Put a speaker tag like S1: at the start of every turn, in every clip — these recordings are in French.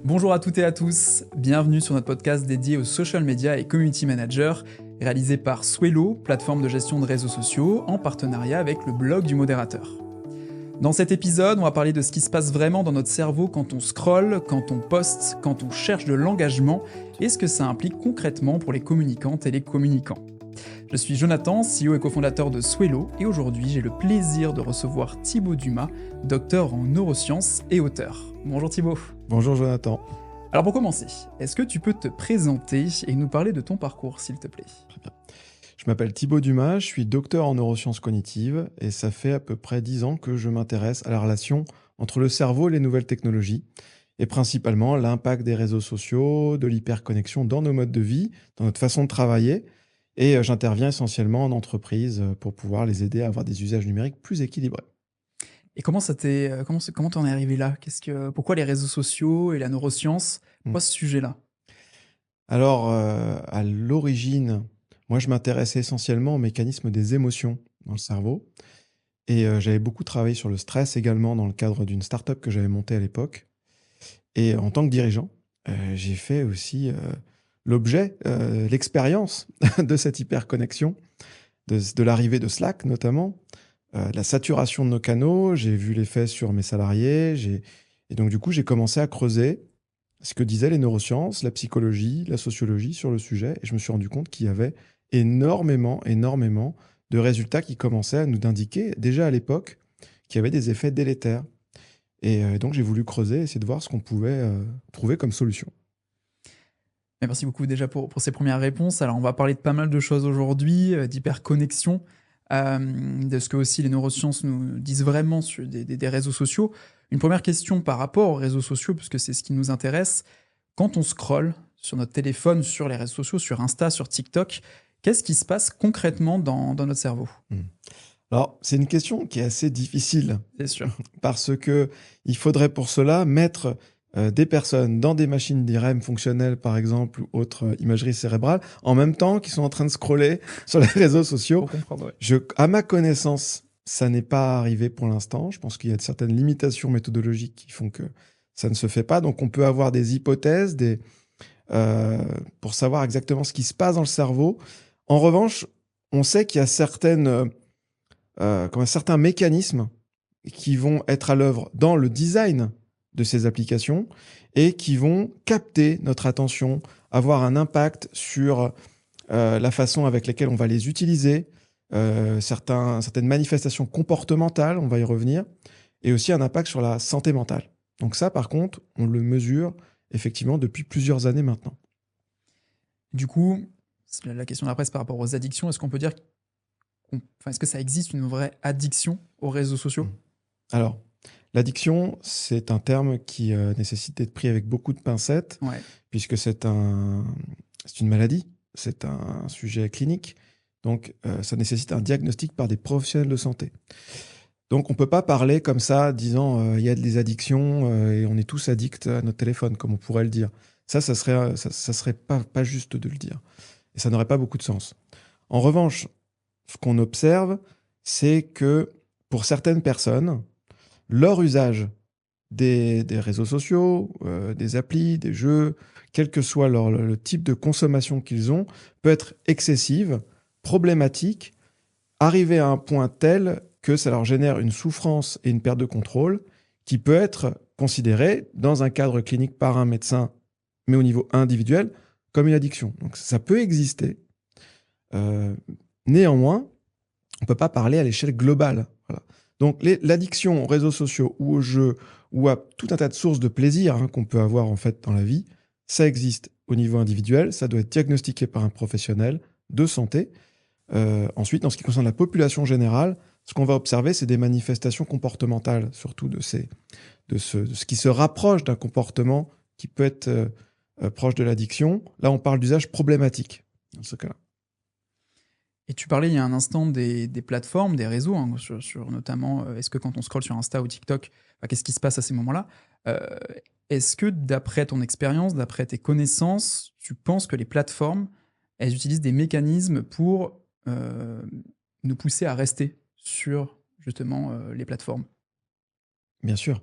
S1: Bonjour à toutes et à tous, bienvenue sur notre podcast dédié aux social media et community managers, réalisé par Swello, plateforme de gestion de réseaux sociaux, en partenariat avec le blog du modérateur. Dans cet épisode, on va parler de ce qui se passe vraiment dans notre cerveau quand on scrolle, quand on poste, quand on cherche de l'engagement, et ce que ça implique concrètement pour les communicantes et les communicants. Je suis Jonathan, CEO et cofondateur de Swello, et aujourd'hui j'ai le plaisir de recevoir Thibaut Dumas, docteur en neurosciences et auteur. Bonjour Thibaut.
S2: Bonjour Jonathan.
S1: Alors pour commencer, est-ce que tu peux te présenter et nous parler de ton parcours, s'il te plaît?
S2: Très bien. Je m'appelle Thibaut Dumas, je suis docteur en neurosciences cognitives et ça fait à peu près 10 ans que je m'intéresse à la relation entre le cerveau et les nouvelles technologies et principalement l'impact des réseaux sociaux, de l'hyperconnexion dans nos modes de vie, dans notre façon de travailler. Et j'interviens essentiellement en entreprise pour pouvoir les aider à avoir des usages numériques plus équilibrés.
S1: Et comment t'en es arrivé là? Pourquoi les réseaux sociaux et la neuroscience?
S2: Mm.
S1: Pourquoi ce sujet-là?
S2: Alors, à l'origine, moi je m'intéressais essentiellement au mécanisme des émotions dans le cerveau. Et j'avais beaucoup travaillé sur le stress également dans le cadre d'une start-up que j'avais montée à l'époque. Et en tant que dirigeant, j'ai fait aussi l'expérience de cette hyperconnexion, de l'arrivée de Slack notamment, de la saturation de nos canaux. J'ai vu l'effet sur mes salariés. Et donc du coup, j'ai commencé à creuser ce que disaient les neurosciences, la psychologie, la sociologie sur le sujet. Et je me suis rendu compte qu'il y avait énormément de résultats qui commençaient à nous indiquer, déjà à l'époque, qu'il y avait des effets délétères. Et donc, j'ai voulu creuser, essayer de voir ce qu'on pouvait trouver comme solution.
S1: Mais merci beaucoup déjà pour ces premières réponses. Alors on va parler de pas mal de choses aujourd'hui, d'hyperconnexion, de ce que aussi les neurosciences nous disent vraiment sur des réseaux sociaux. Une première question par rapport aux réseaux sociaux, puisque c'est ce qui nous intéresse. Quand on scrolle sur notre téléphone, sur les réseaux sociaux, sur Insta, sur TikTok, qu'est-ce qui se passe concrètement dans notre cerveau?
S2: Hmm. Alors, c'est une question qui est assez difficile
S1: C'est sûr.
S2: parce que il faudrait pour cela mettre des personnes dans des machines d'IRM fonctionnelles, par exemple, ou autre imagerie cérébrale, en même temps qu'ils sont en train de scroller sur les réseaux sociaux.
S1: Pour comprendre, ouais.
S2: À ma connaissance, ça n'est pas arrivé pour l'instant. Je pense qu'il y a certaines limitations méthodologiques qui font que ça ne se fait pas. Donc, on peut avoir des hypothèses pour savoir exactement ce qui se passe dans le cerveau. En revanche, on sait qu'il y a certains mécanismes qui vont être à l'œuvre dans le design de ces applications et qui vont capter notre attention, avoir un impact sur la façon avec laquelle on va les utiliser, certaines manifestations comportementales, on va y revenir, et aussi un impact sur la santé mentale. Donc ça, par contre, on le mesure effectivement depuis plusieurs années maintenant.
S1: Du coup, la question d'après, c'est par rapport aux addictions. Est-ce qu'on peut dire est-ce que ça existe une vraie addiction aux réseaux sociaux?
S2: Alors, l'addiction, c'est un terme qui nécessite d'être pris avec beaucoup de pincettes,
S1: Ouais.
S2: puisque c'est une maladie, c'est un sujet clinique, donc ça nécessite un diagnostic par des professionnels de santé. Donc on ne peut pas parler comme ça, disant il y a des addictions et on est tous addicts à notre téléphone, comme on pourrait le dire. Ça serait pas juste de le dire. Et ça n'aurait pas beaucoup de sens. En revanche, ce qu'on observe, c'est que pour certaines personnes, leur usage des réseaux sociaux, des applis, des jeux, quel que soit le type de consommation qu'ils ont, peut être excessive, problématique, arriver à un point tel que ça leur génère une souffrance et une perte de contrôle qui peut être considérée dans un cadre clinique par un médecin, mais au niveau individuel, comme une addiction. Donc ça peut exister. Néanmoins, on ne peut pas parler à l'échelle globale. Voilà. Donc l'addiction aux réseaux sociaux ou aux jeux ou à tout un tas de sources de plaisir qu'on peut avoir en fait dans la vie, ça existe au niveau individuel, ça doit être diagnostiqué par un professionnel de santé. Ensuite, en ce qui concerne la population générale, ce qu'on va observer, c'est des manifestations comportementales, surtout de ce qui se rapproche d'un comportement qui peut être proche de l'addiction. Là, on parle d'usage problématique dans ce cas-là.
S1: Et tu parlais il y a un instant des plateformes, des réseaux, hein, sur notamment, est-ce que quand on scrolle sur Insta ou TikTok, qu'est-ce qui se passe à ces moments-là? Heu, Est-ce que d'après ton expérience, d'après tes connaissances, tu penses que les plateformes, elles utilisent des mécanismes pour, nous pousser à rester sur justement, les plateformes?
S2: Bien sûr.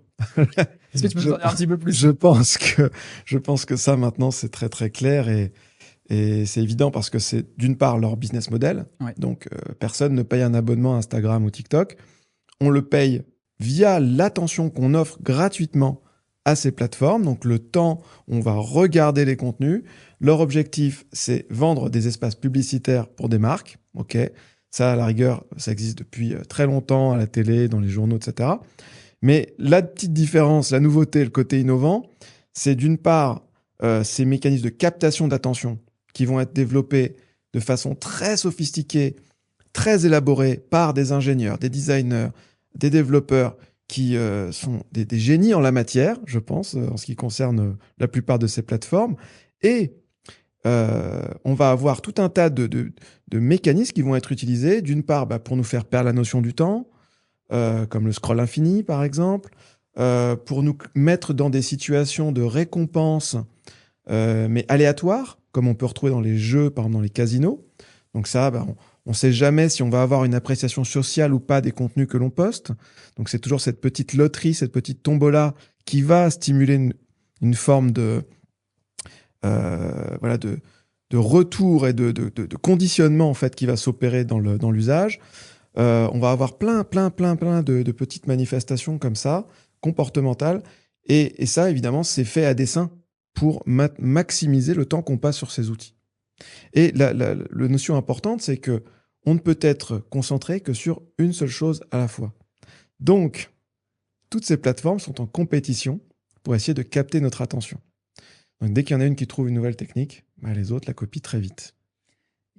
S1: Est-ce que tu peux nous en dire un petit peu plus?
S2: Je pense que ça, maintenant, c'est très, très clair et c'est évident parce que c'est, d'une part, leur business model.
S1: Ouais.
S2: Donc, personne ne paye un abonnement à Instagram ou TikTok. On le paye via l'attention qu'on offre gratuitement à ces plateformes. Donc, le temps, on va regarder les contenus. Leur objectif, c'est vendre des espaces publicitaires pour des marques. OK. Ça, à la rigueur, ça existe depuis très longtemps à la télé, dans les journaux, etc. Mais la petite différence, la nouveauté, le côté innovant, c'est d'une part ces mécanismes de captation d'attention qui vont être développés de façon très sophistiquée, très élaborée par des ingénieurs, des designers, des développeurs qui sont des génies en la matière, je pense, en ce qui concerne la plupart de ces plateformes. Et on va avoir tout un tas de mécanismes qui vont être utilisés, d'une part pour nous faire perdre la notion du temps, comme le scroll infini par exemple, pour nous mettre dans des situations de récompense, mais aléatoires, comme on peut retrouver dans les jeux, par exemple dans les casinos. Donc ça, on ne sait jamais si on va avoir une appréciation sociale ou pas des contenus que l'on poste. Donc c'est toujours cette petite loterie, cette petite tombola qui va stimuler une forme de retour et de conditionnement en fait qui va s'opérer dans l'usage. On va avoir plein de petites manifestations comme ça, comportementales. Et ça, évidemment, c'est fait à dessein pour maximiser le temps qu'on passe sur ces outils. Et la notion importante, c'est que on ne peut être concentré que sur une seule chose à la fois. Donc, toutes ces plateformes sont en compétition pour essayer de capter notre attention. Donc, dès qu'il y en a une qui trouve une nouvelle technique, les autres la copient très vite.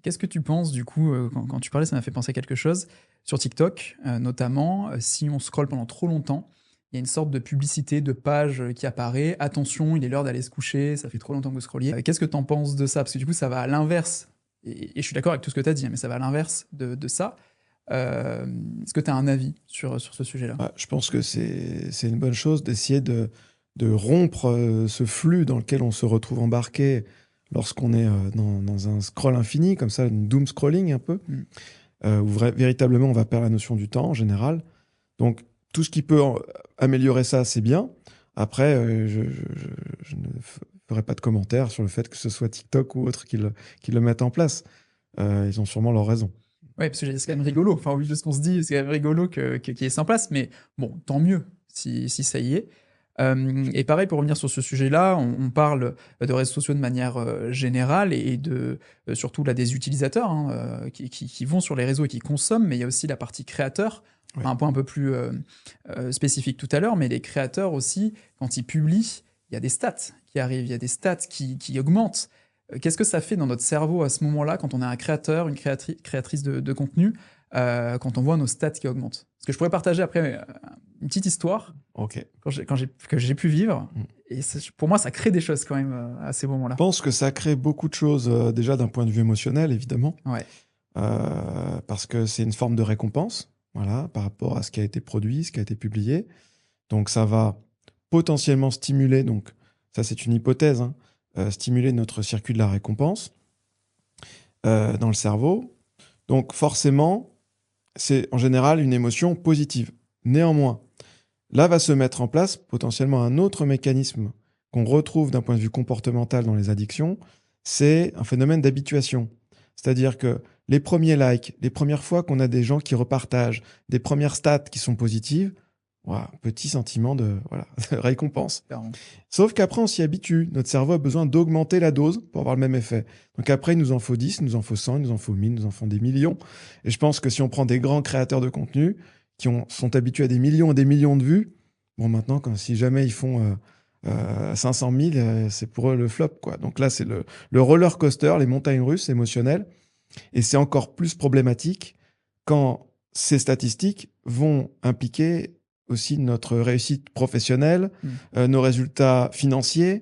S1: Qu'est-ce que tu penses, du coup, quand tu parlais, ça m'a fait penser à quelque chose. Sur TikTok, notamment, si on scrolle pendant trop longtemps, il y a une sorte de publicité, de page qui apparaît. Attention, il est l'heure d'aller se coucher, ça fait trop longtemps que vous scrolliez. Qu'est-ce que tu en penses de ça? Parce que du coup, ça va à l'inverse. Et je suis d'accord avec tout ce que tu as dit, mais ça va à l'inverse de ça. Est-ce que tu as un avis sur ce sujet-là?
S2: Je pense que c'est une bonne chose d'essayer de rompre ce flux dans lequel on se retrouve embarqué lorsqu'on est dans un scroll infini, comme ça, une doom scrolling un peu, où véritablement on va perdre la notion du temps en général. Donc, tout ce qui peut améliorer ça, c'est bien. Après, je ne ferai pas de commentaires sur le fait que ce soit TikTok ou autre qui le mettent en place. Ils ont sûrement leur raison.
S1: Ouais, parce que c'est quand même rigolo. Enfin, au vu de ce qu'on se dit, c'est quand même rigolo qu'il y ait ça en place. Mais bon, tant mieux si ça y est. Et pareil, pour revenir sur ce sujet-là, on parle de réseaux sociaux de manière générale et de surtout là, des utilisateurs qui vont sur les réseaux et qui consomment, mais il y a aussi la partie créateur,
S2: Ouais.
S1: un point un peu plus spécifique tout à l'heure, mais les créateurs aussi, quand ils publient, il y a des stats qui arrivent, il y a des stats qui augmentent. Qu'est-ce que ça fait dans notre cerveau à ce moment-là, quand on est un créateur, une créatrice de contenu, quand on voit nos stats qui augmentent? Parce que je pourrais partager après une petite histoire
S2: Ok.
S1: que j'ai pu vivre. Et pour moi, ça crée des choses quand même à ces moments-là.
S2: Je pense que ça crée beaucoup de choses, déjà d'un point de vue émotionnel, évidemment.
S1: Ouais.
S2: Parce que c'est une forme de récompense, voilà, par rapport à ce qui a été produit, ce qui a été publié. Donc ça va potentiellement stimuler, donc ça c'est une hypothèse, stimuler notre circuit de la récompense dans le cerveau. Donc forcément, c'est en général une émotion positive. Néanmoins, là va se mettre en place potentiellement un autre mécanisme qu'on retrouve d'un point de vue comportemental dans les addictions, c'est un phénomène d'habituation. C'est-à-dire que les premiers likes, les premières fois qu'on a des gens qui repartagent, des premières stats qui sont positives, petit sentiment de récompense.
S1: Clairement.
S2: Sauf qu'après, on s'y habitue. Notre cerveau a besoin d'augmenter la dose pour avoir le même effet. Donc après, il nous en faut 10, il nous en faut 100, il nous en faut 1000, il nous en faut des millions. Et je pense que si on prend des grands créateurs de contenu qui sont habitués à des millions et des millions de vues, bon, maintenant, si jamais ils font 500 000, c'est pour eux le flop, quoi. Donc là, c'est le roller coaster, les montagnes russes émotionnelles. Et c'est encore plus problématique quand ces statistiques vont impliquer aussi notre réussite professionnelle, nos résultats financiers,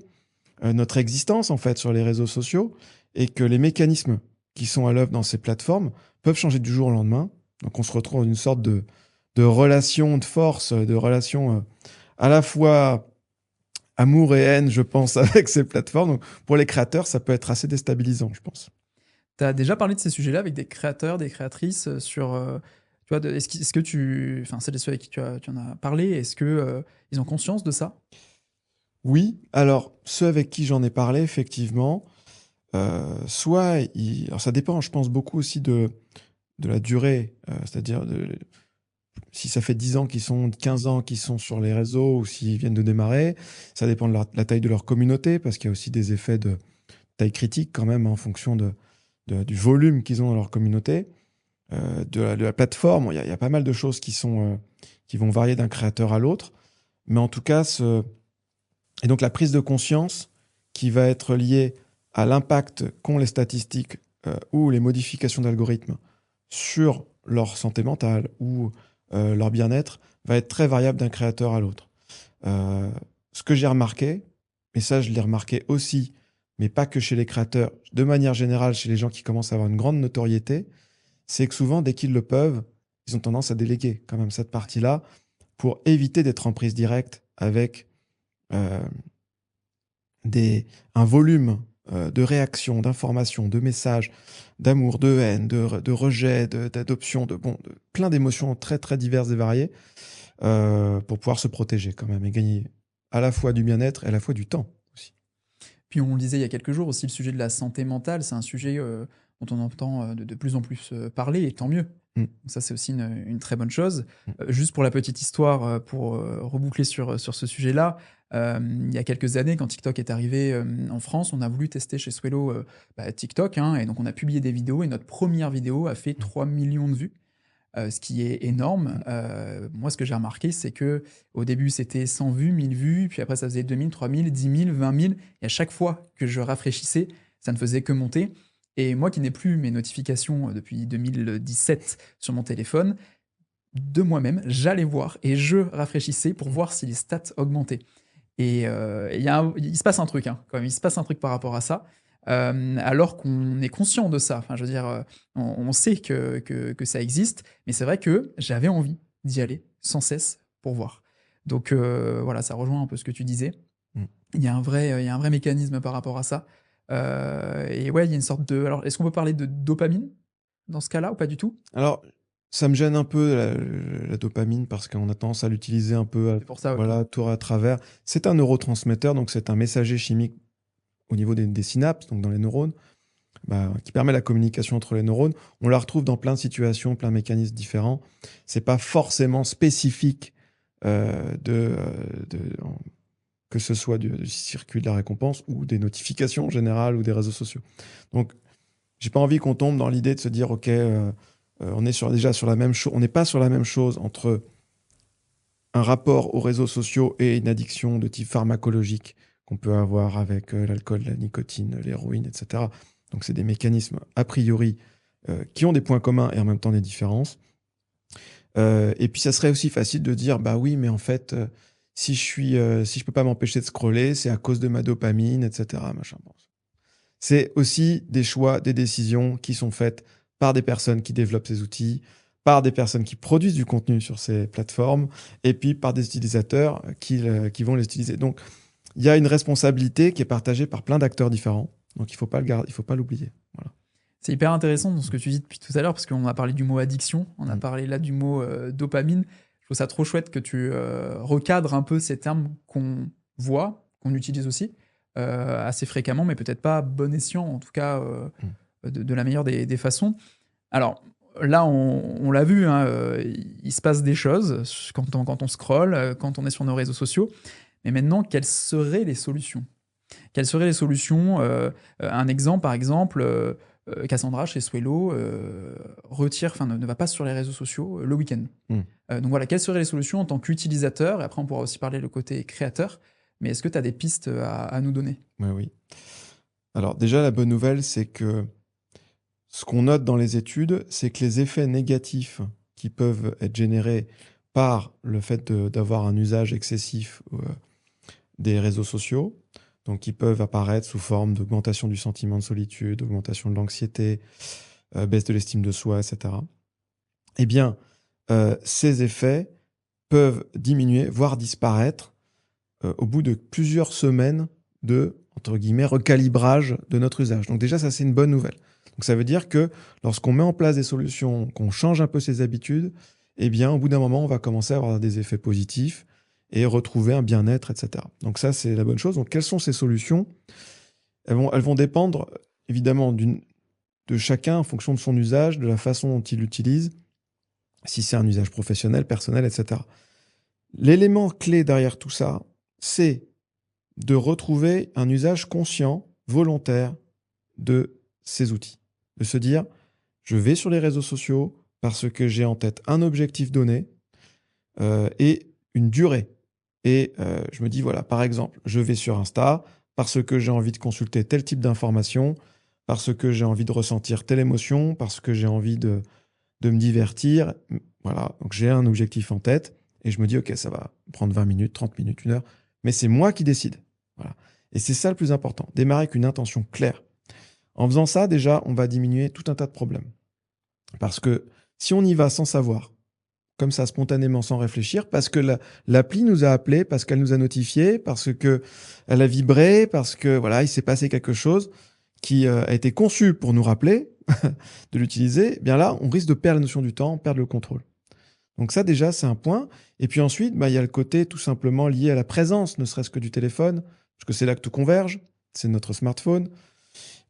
S2: notre existence en fait sur les réseaux sociaux, et que les mécanismes qui sont à l'œuvre dans ces plateformes peuvent changer du jour au lendemain. Donc on se retrouve dans une sorte de relation de force, de relation à la fois amour et haine, je pense, avec ces plateformes. Donc pour les créateurs, ça peut être assez déstabilisant, je pense.
S1: Tu as déjà parlé de ces sujets-là avec des créateurs, des créatrices sur Tu vois, est-ce que enfin, celles et ceux avec qui tu en as parlé, est-ce que ils ont conscience de ça?
S2: Oui, alors ceux avec qui j'en ai parlé, effectivement, soit alors ça dépend, je pense beaucoup aussi de la durée, c'est-à-dire si ça fait 10 ans qu'ils sont, 15 ans qu'ils sont sur les réseaux ou s'ils viennent de démarrer. Ça dépend de la taille de leur communauté, parce qu'il y a aussi des effets de taille critique quand même en fonction du volume qu'ils ont dans leur communauté, de la plateforme. Il y a pas mal de choses qui vont varier d'un créateur à l'autre. Mais en tout cas, et donc la prise de conscience qui va être liée à l'impact qu'ont les statistiques ou les modifications d'algorithmes sur leur santé mentale ou leur bien-être va être très variable d'un créateur à l'autre. Euh, Ce que j'ai remarqué, et ça je l'ai remarqué aussi, mais pas que chez les créateurs, de manière générale chez les gens qui commencent à avoir une grande notoriété, c'est que souvent, dès qu'ils le peuvent, ils ont tendance à déléguer quand même cette partie-là pour éviter d'être en prise directe avec euh, un volume de réactions, d'informations, de messages, d'amour, de haine, de rejet, d'adoption, de plein d'émotions très très diverses et variées pour pouvoir se protéger quand même et gagner à la fois du bien-être et à la fois du temps aussi.
S1: Puis on le disait il y a quelques jours aussi, le sujet de la santé mentale, c'est un sujet, dont on entend, de plus en plus, parler et tant mieux.
S2: Mm.
S1: Donc ça, c'est aussi une très bonne chose.
S2: Mm.
S1: Juste pour la petite histoire, pour, reboucler sur ce sujet-là, il y a quelques années, quand TikTok est arrivé, en France, on a voulu tester chez Swello, TikTok, hein, et donc on a publié des vidéos et notre première vidéo a fait
S2: Mm.
S1: 3 millions de vues. Ce qui est énorme. Moi, ce que j'ai remarqué, c'est que au début, c'était 100 vues, 1000 vues, puis après, ça faisait 2000, 3000, 10 000, 20 000, et à chaque fois que je rafraîchissais, ça ne faisait que monter. Et moi qui n'ai plus mes notifications depuis 2017 sur mon téléphone, de moi-même, j'allais voir et je rafraîchissais pour voir si les stats augmentaient. Et il se passe un truc, hein, quand même, il se passe un truc par rapport à ça, alors qu'on est conscient de ça. Enfin, je veux dire, on sait que ça existe, mais c'est vrai que j'avais envie d'y aller sans cesse pour voir. Donc voilà, ça rejoint un peu ce que tu disais.
S2: Mm.
S1: Il y a un vrai mécanisme par rapport à ça. Et ouais, il y a une sorte de alors, est-ce qu'on peut parler de dopamine dans ce cas-là ou pas du tout?
S2: Alors, ça me gêne un peu la dopamine parce qu'on a tendance à l'utiliser un peu
S1: C'est pour ça, OK.
S2: voilà, tour à travers. C'est un neurotransmetteur, donc c'est un messager chimique au niveau des synapses, donc dans les neurones, qui permet la communication entre les neurones. On la retrouve dans plein de situations, plein de mécanismes différents. C'est pas forcément spécifique que ce soit du circuit de la récompense ou des notifications générales ou des réseaux sociaux. Donc, j'ai pas envie qu'on tombe dans l'idée de se dire, OK, on est déjà sur la même chose. On n'est pas sur la même chose entre un rapport aux réseaux sociaux et une addiction de type pharmacologique qu'on peut avoir avec l'alcool, la nicotine, l'héroïne, etc. Donc, c'est des mécanismes, a priori, qui ont des points communs et en même temps des différences. Et puis, ça serait aussi facile de dire, bah oui, mais en fait, si je peux pas m'empêcher de scroller, c'est à cause de ma dopamine, etc. Machin. Bon. C'est aussi des choix, des décisions qui sont faites par des personnes qui développent ces outils, par des personnes qui produisent du contenu sur ces plateformes, et puis par des utilisateurs qui vont les utiliser. Donc, il y a une responsabilité qui est partagée par plein d'acteurs différents. Donc, il faut pas l'oublier. Voilà.
S1: C'est hyper intéressant dans ce que tu dis depuis tout à l'heure, parce qu'on a parlé du mot addiction, on a
S2: Mm.
S1: parlé là du mot dopamine. Je trouve ça trop chouette que tu recadres un peu ces termes qu'on voit, qu'on utilise aussi assez fréquemment, mais peut-être pas à bon escient, en tout cas
S2: Mm.
S1: de la meilleure des façons. Alors là, on l'a vu, hein, il se passe des choses quand on scrolle, quand on est sur nos réseaux sociaux. Mais maintenant, quelles seraient les solutions? Quelles seraient les solutions? Un exemple, par exemple, Cassandra, chez Swello, enfin, ne va pas sur les réseaux sociaux le week-end.
S2: Mm.
S1: Donc voilà, quelles seraient les solutions en tant qu'utilisateur? Et après, on pourra aussi parler le côté créateur. Mais est-ce que tu as des pistes à nous donner?
S2: Ouais, oui. Alors, déjà, la bonne nouvelle, c'est que ce qu'on note dans les études, c'est que les effets négatifs qui peuvent être générés par le fait d'avoir un usage excessif des réseaux sociaux, donc qui peuvent apparaître sous forme d'augmentation du sentiment de solitude, augmentation de l'anxiété, baisse de l'estime de soi, etc. Eh bien, ces effets peuvent diminuer, voire disparaître au bout de plusieurs semaines de entre guillemets, recalibrage de notre usage. Donc déjà, ça, c'est une bonne nouvelle. Donc ça veut dire que lorsqu'on met en place des solutions, qu'on change un peu ses habitudes, eh bien, au bout d'un moment, on va commencer à avoir des effets positifs et retrouver un bien-être, etc. Donc ça, c'est la bonne chose. Donc quelles sont ces solutions ? Elles vont dépendre, évidemment, de chacun en fonction de son usage, de la façon dont il l'utilise, si c'est un usage professionnel, personnel, etc. L'élément clé derrière tout ça, c'est de retrouver un usage conscient, volontaire de ces outils. De se dire, je vais sur les réseaux sociaux parce que j'ai en tête un objectif donné et une durée. Et je me dis, voilà, par exemple, je vais sur Insta parce que j'ai envie de consulter tel type d'information, parce que j'ai envie de ressentir telle émotion, parce que j'ai envie de me divertir. Voilà, donc j'ai un objectif en tête et je me dis, OK, ça va prendre 20 minutes, 30 minutes, 1 heure, mais c'est moi qui décide. Voilà. Et c'est ça le plus important, démarrer avec une intention claire. En faisant ça, déjà, on va diminuer tout un tas de problèmes. Parce que si on y va sans savoir, comme ça, spontanément, sans réfléchir, parce que l'appli nous a appelé, parce qu'elle nous a notifié, parce qu'elle a vibré, parce que voilà, il s'est passé quelque chose qui a été conçu pour nous rappeler de l'utiliser, bien là, on risque de perdre la notion du temps, perdre le contrôle. Donc ça, déjà, c'est un point. Et puis ensuite, il y a le côté tout simplement lié à la présence, ne serait-ce que du téléphone, parce que c'est là que tout converge, c'est notre smartphone.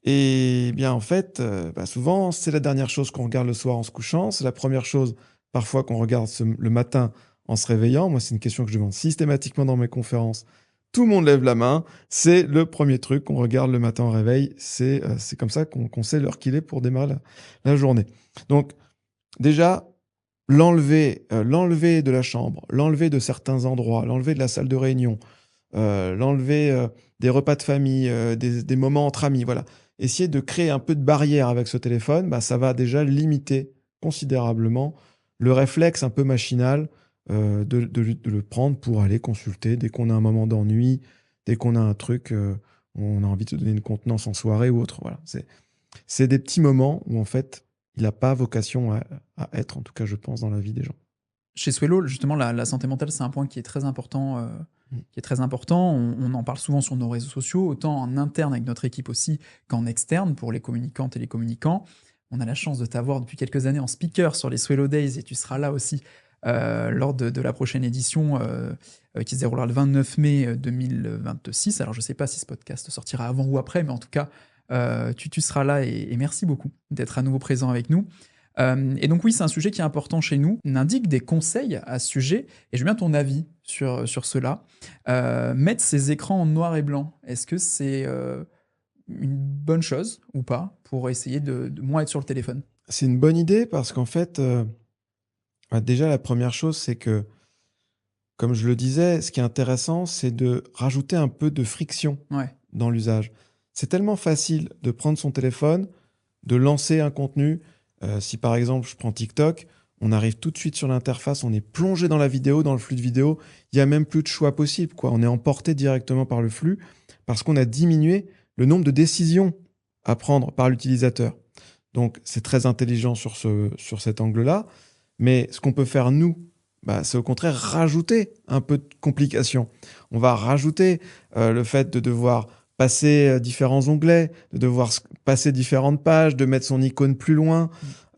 S2: Et bien en fait, souvent, c'est la dernière chose qu'on regarde le soir en se couchant, c'est la première chose parfois qu'on regarde le matin en se réveillant. Moi, c'est une question que je demande systématiquement dans mes conférences. Tout le monde lève la main. C'est le premier truc qu'on regarde le matin au réveil. C'est comme ça qu'on sait l'heure qu'il est pour démarrer la journée. Donc déjà, l'enlever de la chambre, l'enlever de certains endroits, l'enlever de la salle de réunion, l'enlever des repas de famille, des moments entre amis, voilà. Essayer de créer un peu de barrière avec ce téléphone, ça va déjà limiter considérablement le réflexe un peu machinal de le prendre pour aller consulter dès qu'on a un moment d'ennui, dès qu'on a un truc, on a envie de se donner une contenance en soirée ou autre. Voilà. C'est des petits moments où en fait, il n'a pas vocation à être, en tout cas je pense, dans la vie des gens.
S1: Chez Swello, justement, la santé mentale, c'est un point qui est très important. On en parle souvent sur nos réseaux sociaux, autant en interne avec notre équipe aussi qu'en externe pour les communicantes et les communicants. On a la chance de t'avoir depuis quelques années en speaker sur les Swello Days et tu seras là aussi lors de la prochaine édition qui se déroulera le 29 mai 2026. Alors je ne sais pas si ce podcast sortira avant ou après, mais en tout cas, tu seras là et merci beaucoup d'être à nouveau présent avec nous. Et donc oui, c'est un sujet qui est important chez nous. On indique des conseils à ce sujet, et je veux bien ton avis sur cela. Mettre ces écrans en noir et blanc, est-ce que c'est une bonne chose ou pas pour essayer de moins être sur le téléphone?
S2: C'est une bonne idée parce qu'en fait, déjà la première chose, c'est que, comme je le disais, ce qui est intéressant, c'est de rajouter un peu de friction dans l'usage. C'est tellement facile de prendre son téléphone, de lancer un contenu. Si par exemple, je prends TikTok, on arrive tout de suite sur l'interface, on est plongé dans la vidéo, dans le flux de vidéo. Il n'y a même plus de choix possible, quoi. On est emporté directement par le flux parce qu'on a diminué le nombre de décisions à prendre par l'utilisateur. Donc, c'est très intelligent sur cet angle-là. Mais ce qu'on peut faire, nous, c'est au contraire rajouter un peu de complication. On va rajouter le fait de devoir passer différents onglets, de devoir passer différentes pages, de mettre son icône plus loin.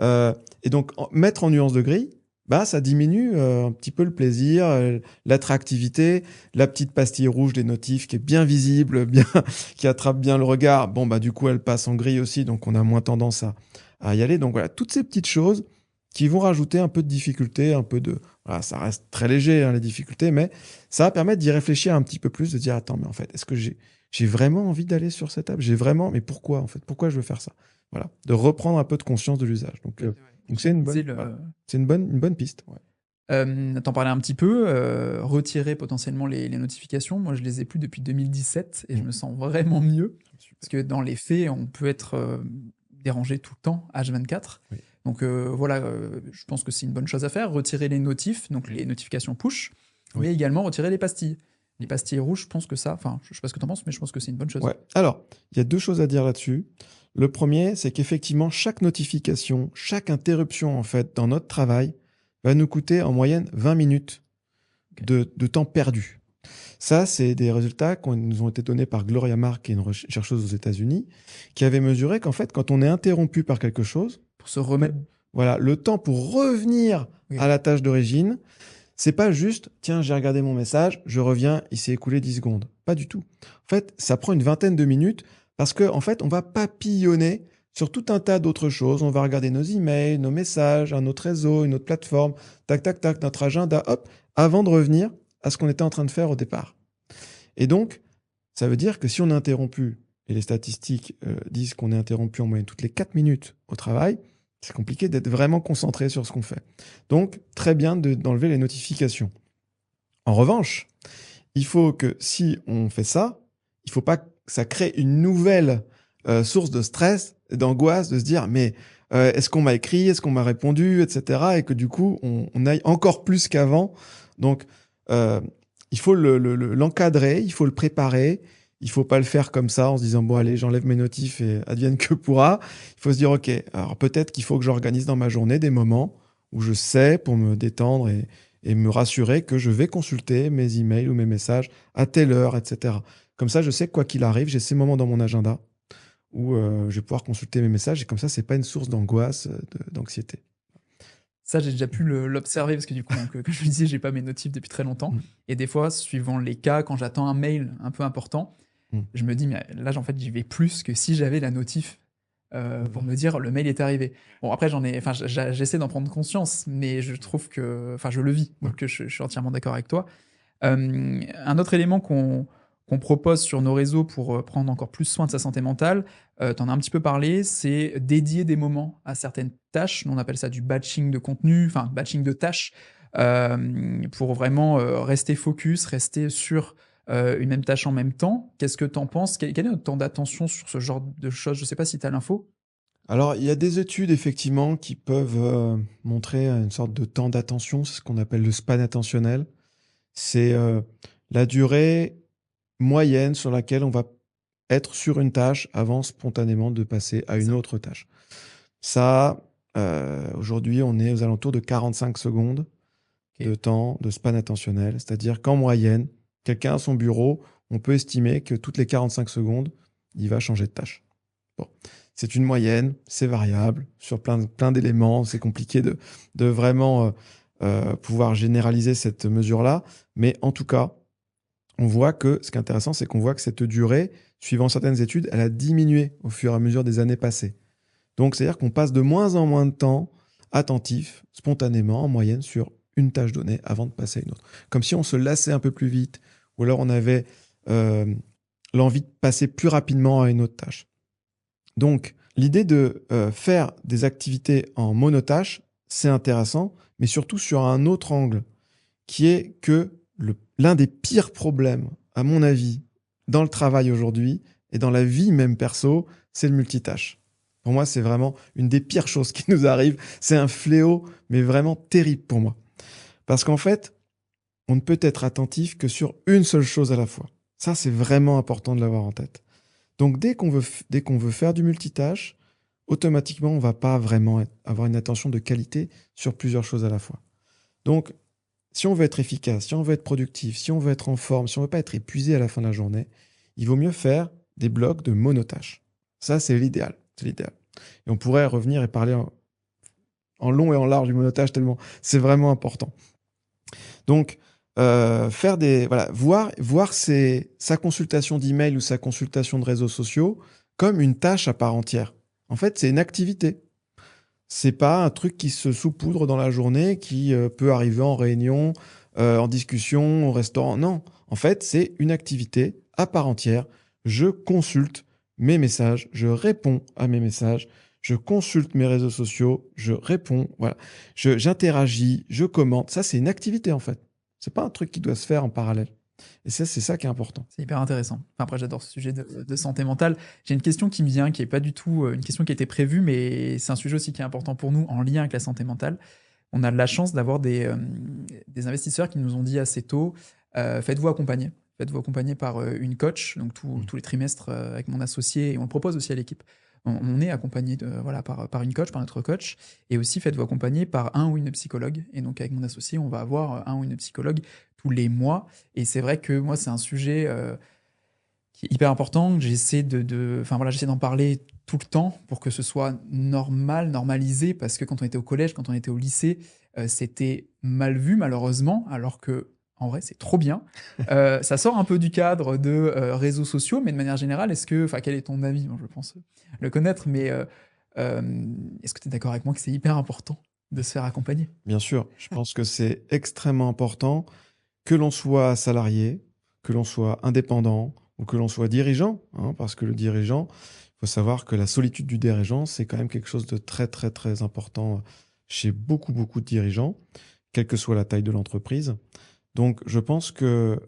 S2: Et donc, mettre en nuance de gris, ça diminue un petit peu le plaisir, l'attractivité, la petite pastille rouge des notifs qui est bien visible, qui attrape bien le regard. Du coup, elle passe en gris aussi, donc on a moins tendance à y aller. Donc voilà, toutes ces petites choses qui vont rajouter un peu de difficulté, un peu de... Voilà, ça reste très léger, les difficultés, mais ça va permettre d'y réfléchir un petit peu plus, de dire, attends, mais en fait, est-ce que j'ai vraiment envie d'aller sur cette app? Mais pourquoi, en fait? Pourquoi je veux faire ça? Voilà, de reprendre un peu de conscience de l'usage. Donc c'est une bonne piste. Ouais.
S1: T'en parlais un petit peu, retirer potentiellement les notifications. Moi, je les ai plus depuis 2017 et je me sens vraiment mieux. Parce que dans les faits, on peut être dérangé tout le temps, H24.
S2: Oui.
S1: Donc je pense que c'est une bonne chose à faire. Retirer les notifs, donc les notifications push, mais également retirer les pastilles. Les pastilles rouges, je pense que ça... Enfin, je ne sais pas ce que tu en penses, mais je pense que c'est une bonne chose.
S2: Ouais. Alors, il y a 2 choses à dire là-dessus. Le premier, c'est qu'effectivement, chaque notification, chaque interruption, en fait, dans notre travail, va nous coûter en moyenne 20 minutes de temps perdu. Ça, c'est des résultats qui nous ont été donnés par Gloria Mark, qui est une chercheuse aux États-Unis, qui avait mesuré qu'en fait, quand on est interrompu par quelque chose,
S1: Pour se remettre.
S2: voilà, le temps pour revenir
S1: Ok.
S2: à la tâche d'origine, c'est pas juste, tiens, j'ai regardé mon message, je reviens, il s'est écoulé 10 secondes. Pas du tout. En fait, ça prend une vingtaine de minutes parce que, en fait, on va papillonner sur tout un tas d'autres choses. On va regarder nos emails, nos messages, un autre réseau, une autre plateforme, tac, tac, tac, notre agenda, hop, avant de revenir à ce qu'on était en train de faire au départ. Et donc, ça veut dire que si on est interrompu, et les statistiques disent qu'on est interrompu en moyenne toutes les 4 minutes au travail, c'est compliqué d'être vraiment concentré sur ce qu'on fait. Donc, très bien d'enlever les notifications. En revanche, il faut que si on fait ça, il ne faut pas que ça crée une nouvelle source de stress, d'angoisse, de se dire mais est-ce qu'on m'a écrit, est-ce qu'on m'a répondu, etc. Et que du coup, on aille encore plus qu'avant. Donc, il faut l'encadrer, il faut le préparer. Il ne faut pas le faire comme ça en se disant bon allez, j'enlève mes notifs et advienne que pourra. Il faut se dire ok, alors peut-être qu'il faut que j'organise dans ma journée des moments où je sais pour me détendre et me rassurer que je vais consulter mes emails ou mes messages à telle heure, etc. Comme ça, je sais que quoi qu'il arrive, j'ai ces moments dans mon agenda où je vais pouvoir consulter mes messages et comme ça, c'est pas une source d'angoisse, d'anxiété.
S1: Ça, j'ai déjà pu l'observer parce que du coup, donc, comme je le disais, j'ai pas mes notifs depuis très longtemps.
S2: Mm.
S1: Et des fois, suivant les cas, quand j'attends un mail un peu important,
S2: Mm.
S1: je me dis, mais là, en fait, j'y vais plus que si j'avais la notif pour me dire le mail est arrivé. Bon, après, j'essaie d'en prendre conscience, mais je trouve que, enfin, je le vis,
S2: Ouais.
S1: donc je suis entièrement d'accord avec toi. Un autre élément qu'on propose sur nos réseaux pour prendre encore plus soin de sa santé mentale, tu en as un petit peu parlé, c'est dédier des moments à certaines tâches. Nous, on appelle ça du batching de contenu, enfin batching de tâches, pour vraiment rester focus, rester sur une même tâche en même temps. Qu'est-ce que tu en penses? Quel est notre temps d'attention sur ce genre de choses? Je ne sais pas si tu as l'info.
S2: Alors, il y a des études effectivement qui peuvent montrer une sorte de temps d'attention, c'est ce qu'on appelle le span attentionnel. C'est la durée moyenne sur laquelle on va être sur une tâche avant spontanément de passer à une
S1: Ça.
S2: autre tâche. Ça, aujourd'hui, on est aux alentours de 45 secondes
S1: Ok.
S2: de temps de span attentionnel, c'est-à-dire qu'en moyenne, quelqu'un à son bureau, on peut estimer que toutes les 45 secondes, il va changer de tâche. Bon, c'est une moyenne, c'est variable sur plein d'éléments, c'est compliqué de vraiment pouvoir généraliser cette mesure-là, mais en tout cas, on voit que ce qui est intéressant, c'est qu'on voit que cette durée, suivant certaines études, elle a diminué au fur et à mesure des années passées. Donc, c'est-à-dire qu'on passe de moins en moins de temps attentif, spontanément, en moyenne, sur une tâche donnée avant de passer à une autre. Comme si on se lassait un peu plus vite, ou alors on avait euh, l'envie de passer plus rapidement à une autre tâche. Donc, l'idée de faire des activités en monotâche, c'est intéressant, mais surtout sur un autre angle, qui est que l'un des pires problèmes, à mon avis, dans le travail aujourd'hui, et dans la vie même perso, c'est le multitâche. Pour moi, c'est vraiment une des pires choses qui nous arrivent. C'est un fléau, mais vraiment terrible pour moi. Parce qu'en fait, on ne peut être attentif que sur une seule chose à la fois. Ça, c'est vraiment important de l'avoir en tête. Donc, dès qu'on veut faire du multitâche, automatiquement, on ne va pas vraiment avoir une attention de qualité sur plusieurs choses à la fois. Donc, si on veut être efficace, si on veut être productif, si on veut être en forme, si on ne veut pas être épuisé à la fin de la journée, il vaut mieux faire des blocs de monotâches. Ça, c'est l'idéal. C'est l'idéal. Et on pourrait revenir et parler en long et en large du monotage tellement c'est vraiment important. Donc, faire des voilà, voir sa consultation d'email ou sa consultation de réseaux sociaux comme une tâche à part entière. En fait, c'est une activité. C'est pas un truc qui se saupoudre dans la journée, qui peut arriver en réunion, en discussion, au restaurant. Non, en fait, c'est une activité à part entière. Je consulte mes messages, je réponds à mes messages, je consulte mes réseaux sociaux, je réponds, voilà. J'interagis, je commente. Ça, c'est une activité, en fait. C'est pas un truc qui doit se faire en parallèle. Et ça, c'est ça qui est important.
S1: C'est hyper intéressant. Enfin, après, j'adore ce sujet de santé mentale. J'ai une question qui me vient, qui est pas du tout une question qui était prévue, mais c'est un sujet aussi qui est important pour nous en lien avec la santé mentale. On a de la chance d'avoir des investisseurs qui nous ont dit assez tôt, faites-vous accompagner. Faites-vous accompagner par une coach, donc tous les trimestres avec mon associé, et on le propose aussi à l'équipe. On est accompagné voilà, par une coach, par notre coach, et aussi faites-vous accompagner par un ou une psychologue. Et donc avec mon associé, on va avoir un ou une psychologue tous les mois. Et c'est vrai que moi, c'est un sujet qui est hyper important, que enfin voilà, j'essaie d'en parler tout le temps pour que ce soit normal, normalisé, parce que quand on était au collège, quand on était au lycée, c'était mal vu malheureusement, alors que en vrai, c'est trop bien. Ça sort un peu du cadre de réseaux sociaux, mais de manière générale, enfin, quel est ton avis? Bon, je pense le connaître, mais est-ce que tu es d'accord avec moi que c'est hyper important de se faire accompagner?
S2: Bien sûr, je pense que c'est extrêmement important que l'on soit salarié, que l'on soit indépendant ou que l'on soit dirigeant, hein, parce que le dirigeant, il faut savoir que la solitude du dirigeant, c'est quand même quelque chose de très, très, très important chez beaucoup, beaucoup de dirigeants, quelle que soit la taille de l'entreprise. Donc, je pense que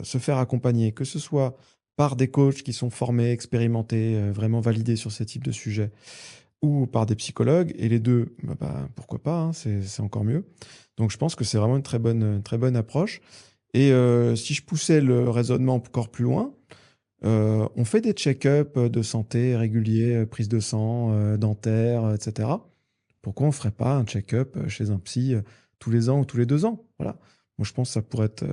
S2: se faire accompagner, que ce soit par des coachs qui sont formés, expérimentés, vraiment validés sur ces types de sujets, ou par des psychologues, et les deux, pourquoi pas, hein, c'est encore mieux. Donc, je pense que c'est vraiment une très bonne approche. Et si je poussais le raisonnement encore plus loin, on fait des check-up de santé réguliers, prise de sang, dentaire, etc. Pourquoi on ne ferait pas un check-up chez un psy tous les ans ou tous les 2 ans? Voilà. Moi, je pense que ça pourrait être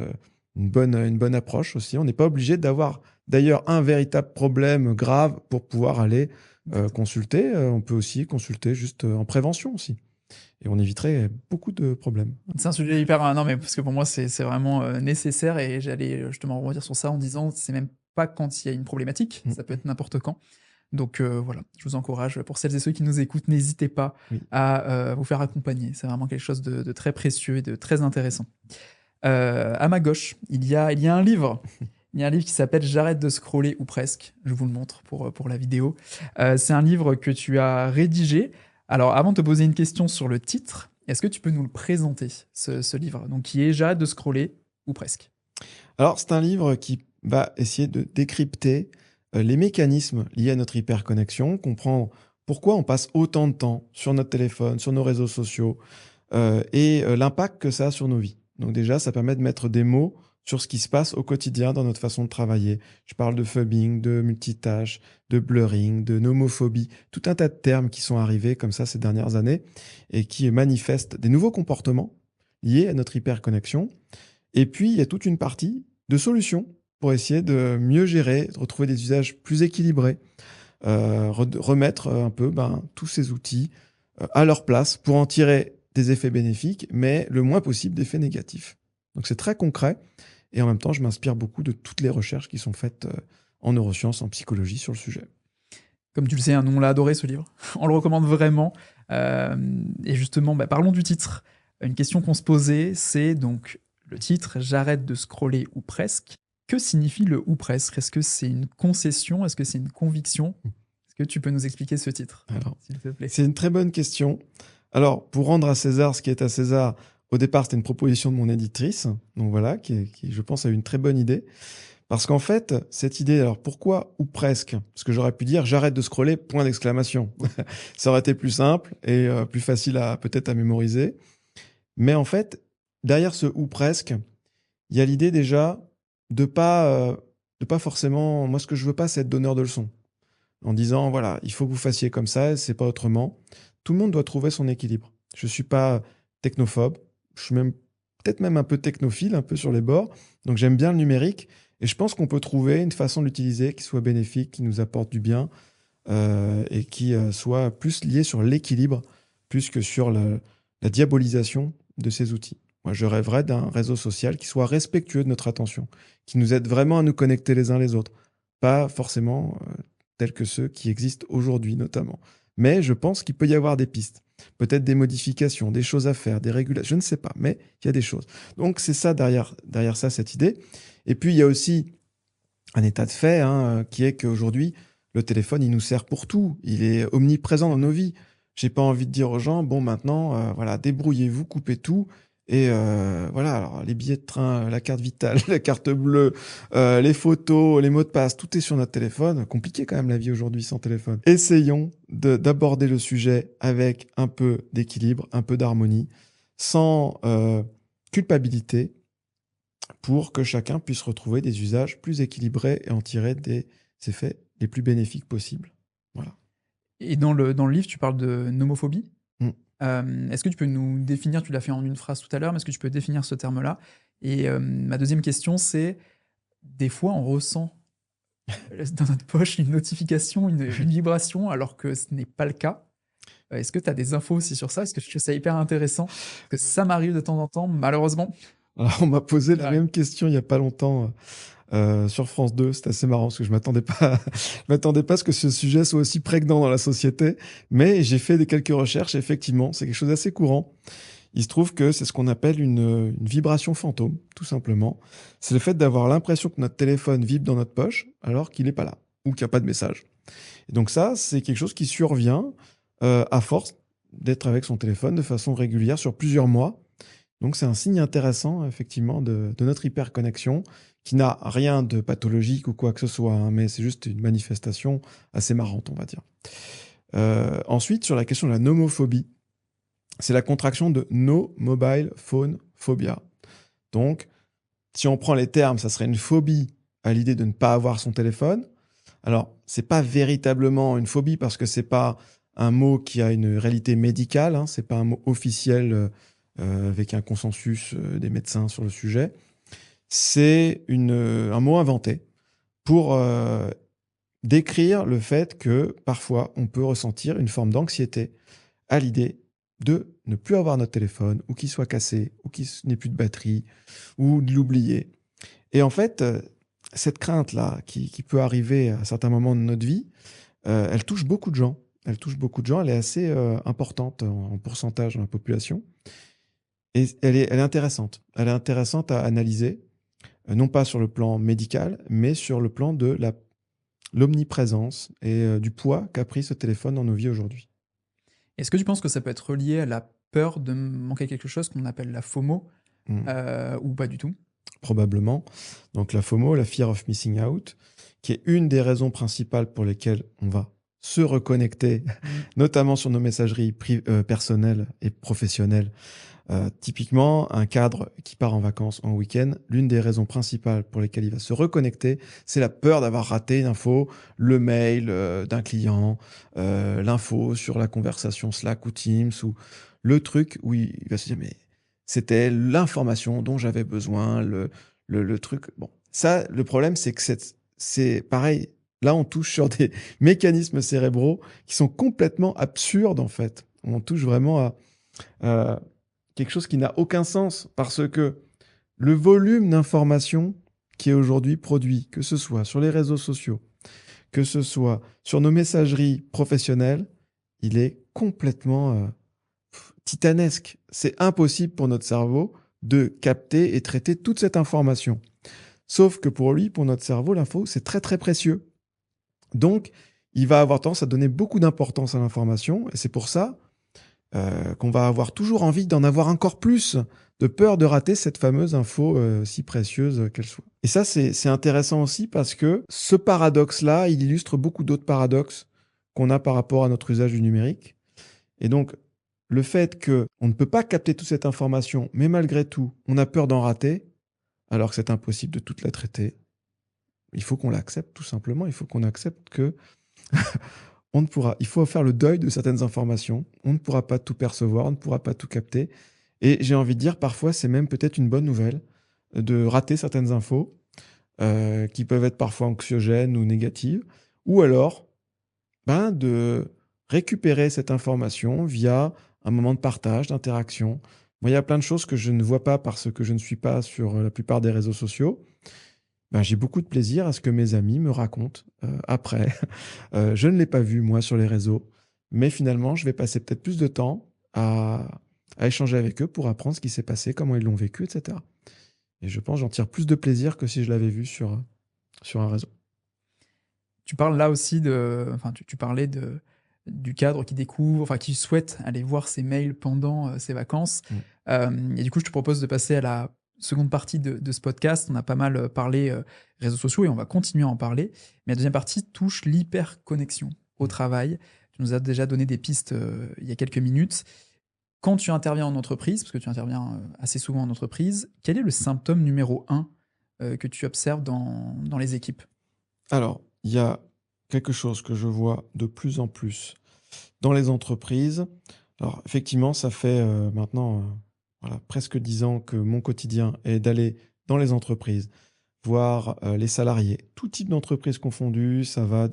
S2: une bonne approche aussi. On n'est pas obligé d'avoir d'ailleurs un véritable problème grave pour pouvoir aller consulter. On peut aussi consulter juste en prévention aussi. Et on éviterait beaucoup de problèmes.
S1: C'est un sujet hyper non, mais parce que pour moi, c'est vraiment, nécessaire et j'allais, justement rebondir sur ça en disant: «C'est même pas quand il y a une problématique,
S2: Mm.
S1: ça peut être n'importe quand». Donc voilà, je vous encourage, pour celles et ceux qui nous écoutent, n'hésitez pas
S2: Oui.
S1: à, vous faire accompagner. C'est vraiment quelque chose de très précieux et de très intéressant. À ma gauche, il y a un livre. Il y a un livre qui s'appelle «J'arrête de scroller ou presque». Je vous le montre pour la vidéo. C'est un livre que tu as rédigé. Alors avant de te poser une question sur le titre, est-ce que tu peux nous le présenter, ce livre? Donc qui est «J'arrête de scroller ou presque».
S2: Alors, c'est un livre qui va essayer de décrypter les mécanismes liés à notre hyperconnexion, comprendre pourquoi on passe autant de temps sur notre téléphone, sur nos réseaux sociaux, et l'impact que ça a sur nos vies. Donc déjà, ça permet de mettre des mots sur ce qui se passe au quotidien dans notre façon de travailler. Je parle de phubbing, de multitâche, de blurring, de nomophobie, tout un tas de termes qui sont arrivés comme ça ces dernières années et qui manifestent des nouveaux comportements liés à notre hyperconnexion. Et puis, il y a toute une partie de solutions pour essayer de mieux gérer, de retrouver des usages plus équilibrés, remettre un peu tous ces outils à leur place pour en tirer des effets bénéfiques, mais le moins possible d'effets négatifs. Donc c'est très concret, et en même temps, je m'inspire beaucoup de toutes les recherches qui sont faites en neurosciences, en psychologie sur le sujet.
S1: Comme tu le sais, hein, nous on l'a adoré ce livre. On le recommande vraiment. Et justement, parlons du titre. Une question qu'on se posait, c'est donc le titre «J'arrête de scroller ou presque». Que signifie le ou presque? Est-ce que c'est une concession? Est-ce que c'est une conviction? Est-ce que tu peux nous expliquer ce titre,
S2: Alors,
S1: s'il te plaît?
S2: c'est une très bonne question. Alors, pour rendre à César ce qui est à César, au départ, c'était une proposition de mon éditrice, donc voilà, qui, je pense, a eu une très bonne idée. Parce qu'en fait, cette idée, alors pourquoi ou presque? Parce que j'aurais pu dire j'arrête de scroller, point d'exclamation. Ça aurait été plus simple et plus facile peut-être à mémoriser. Mais en fait, derrière ce ou presque, il y a l'idée déjà de pas forcément. Moi, ce que je veux pas, c'est être donneur de leçons. En disant, voilà, il faut que vous fassiez comme ça, c'est pas autrement. Tout le monde doit trouver son équilibre. Je suis pas technophobe, je suis même peut-être même un peu technophile, un peu sur les bords. Donc j'aime bien le numérique et je pense qu'on peut trouver une façon de l'utiliser qui soit bénéfique, qui nous apporte du bien et qui soit plus liée sur l'équilibre plus que sur la diabolisation de ces outils. Moi, je rêverais d'un réseau social qui soit respectueux de notre attention, qui nous aide vraiment à nous connecter les uns les autres, pas forcément tels que ceux qui existent aujourd'hui notamment. Mais je pense qu'il peut y avoir des pistes, peut-être des modifications, des choses à faire, des régulations, je ne sais pas, mais il y a des choses. Donc c'est ça derrière ça, cette idée. Et puis il y a aussi un état de fait qui est qu'aujourd'hui, le téléphone, il nous sert pour tout. Il est omniprésent dans nos vies. J'ai pas envie de dire aux gens, bon, maintenant, voilà, débrouillez-vous, coupez tout. Et voilà, alors les billets de train, la carte vitale, la carte bleue, les photos, les mots de passe, tout est sur notre téléphone. Compliqué quand même la vie aujourd'hui sans téléphone. Essayons d'aborder le sujet avec un peu d'équilibre, un peu d'harmonie, sans culpabilité, pour que chacun puisse retrouver des usages plus équilibrés et en tirer des effets les plus bénéfiques possibles. Voilà.
S1: Et dans le livre, tu parles de nomophobie.
S2: Mm.
S1: Est-ce que tu peux nous définir, tu l'as fait en une phrase tout à l'heure, mais est-ce que tu peux définir ce terme-là? Et ma deuxième question, c'est, des fois, on ressent dans notre poche une notification, une vibration, alors que ce n'est pas le cas. Est-ce que tu as des infos aussi sur ça? Est-ce que je trouve ça hyper intéressant? Parce que ça m'arrive de temps en temps, malheureusement,
S2: Alors, on m'a posé
S1: ça
S2: la
S1: arrive.
S2: même question il y a pas longtemps sur France 2. C'est assez marrant parce que je m'attendais pas, je m'attendais pas à ce que ce sujet soit aussi prégnant dans la société. Mais j'ai fait quelques recherches. Et effectivement, c'est quelque chose d'assez courant. Il se trouve que c'est ce qu'on appelle une vibration fantôme, tout simplement. C'est le fait d'avoir l'impression que notre téléphone vibre dans notre poche alors qu'il n'est pas là ou qu'il n'y a pas de message. Et donc ça, c'est quelque chose qui survient à force d'être avec son téléphone de façon régulière sur plusieurs mois. Donc c'est un signe intéressant, effectivement, de notre hyperconnexion, qui n'a rien de pathologique ou quoi que ce soit, hein, mais c'est juste une manifestation assez marrante, on va dire. Ensuite, sur la question de la nomophobie, c'est la contraction de No Mobile Phone Phobia. Donc, si on prend les termes, ça serait une phobie à l'idée de ne pas avoir son téléphone. Alors, c'est pas véritablement une phobie parce que c'est pas un mot qui a une réalité médicale, hein, c'est pas un mot officiel avec un consensus des médecins sur le sujet. C'est un mot inventé pour décrire le fait que parfois on peut ressentir une forme d'anxiété à l'idée de ne plus avoir notre téléphone, ou qu'il soit cassé, ou qu'il n'ait plus de batterie, ou de l'oublier. Et en fait, cette crainte-là, qui peut arriver à certains moments de notre vie, elle touche beaucoup de gens. Elle touche beaucoup de gens, elle est assez importante en pourcentage dans la population. Et elle est intéressante. Elle est intéressante à analyser, non pas sur le plan médical, mais sur le plan de l'omniprésence et du poids qu'a pris ce téléphone dans nos vies aujourd'hui.
S1: Est-ce que tu penses que ça peut être relié à la peur de manquer quelque chose qu'on appelle la FOMO,
S2: Mm.
S1: ou pas du tout?
S2: Probablement. Donc la FOMO, la Fear of Missing Out, qui est une des raisons principales pour lesquelles on va se reconnecter,
S1: Mmh.
S2: notamment sur nos messageries personnelles et professionnelles. Typiquement, un cadre qui part en vacances en week-end, l'une des raisons principales pour lesquelles il va se reconnecter, c'est la peur d'avoir raté une info, le mail d'un client, l'info sur la conversation Slack ou Teams, ou le truc où il va se dire, mais c'était l'information dont j'avais besoin, le truc. Bon, ça, le problème, c'est que c'est pareil. Là, on touche sur des mécanismes cérébraux qui sont complètement absurdes, en fait. On touche vraiment à quelque chose qui n'a aucun sens parce que le volume d'informations qui est aujourd'hui produit, que ce soit sur les réseaux sociaux, que ce soit sur nos messageries professionnelles, il est complètement titanesque. C'est impossible pour notre cerveau de capter et traiter toute cette information. Sauf que pour lui, pour notre cerveau, l'info, c'est très très précieux. Donc, il va avoir tendance à donner beaucoup d'importance à l'information, et c'est pour ça qu'on va avoir toujours envie d'en avoir encore plus, de peur de rater cette fameuse info si précieuse qu'elle soit. Et ça, c'est intéressant aussi parce que ce paradoxe-là, il illustre beaucoup d'autres paradoxes qu'on a par rapport à notre usage du numérique. Et donc, le fait qu'on ne peut pas capter toute cette information, mais malgré tout, on a peur d'en rater, alors que c'est impossible de toute la traiter, il faut qu'on l'accepte tout simplement. Il faut qu'on accepte que il faut faire le deuil de certaines informations. On ne pourra pas tout percevoir, on ne pourra pas tout capter. Et j'ai envie de dire, parfois, c'est même peut-être une bonne nouvelle de rater certaines infos qui peuvent être parfois anxiogènes ou négatives, ou alors de récupérer cette information via un moment de partage, d'interaction. Moi, il y a plein de choses que je ne vois pas parce que je ne suis pas sur la plupart des réseaux sociaux. J'ai beaucoup de plaisir à ce que mes amis me racontent après. Je ne l'ai pas vu, moi, sur les réseaux, mais finalement, je vais passer peut-être plus de temps à échanger avec eux pour apprendre ce qui s'est passé, comment ils l'ont vécu, etc. Et je pense que j'en tire plus de plaisir que si je l'avais vu sur un réseau.
S1: Tu parles là aussi enfin, tu parlais du cadre qui découvre, enfin, qui souhaite aller voir ses mails pendant, ses vacances.
S2: Mm.
S1: Et du coup, je te propose de passer à la seconde partie de ce podcast. On a pas mal, parlé, réseaux sociaux et on va continuer à en parler. Mais la deuxième partie touche l'hyperconnexion au
S2: Mm.
S1: travail. Tu nous as déjà donné des pistes, il y a quelques minutes. Quand tu interviens en entreprise, parce que tu interviens, assez souvent en entreprise, quel est le symptôme numéro un que tu observes dans les équipes?
S2: Alors, il y a quelque chose que je vois de plus en plus dans les entreprises. Alors, effectivement, ça fait maintenant voilà, presque 10 ans que mon quotidien est d'aller dans les entreprises, voir les salariés, tout type d'entreprises confondues, ça va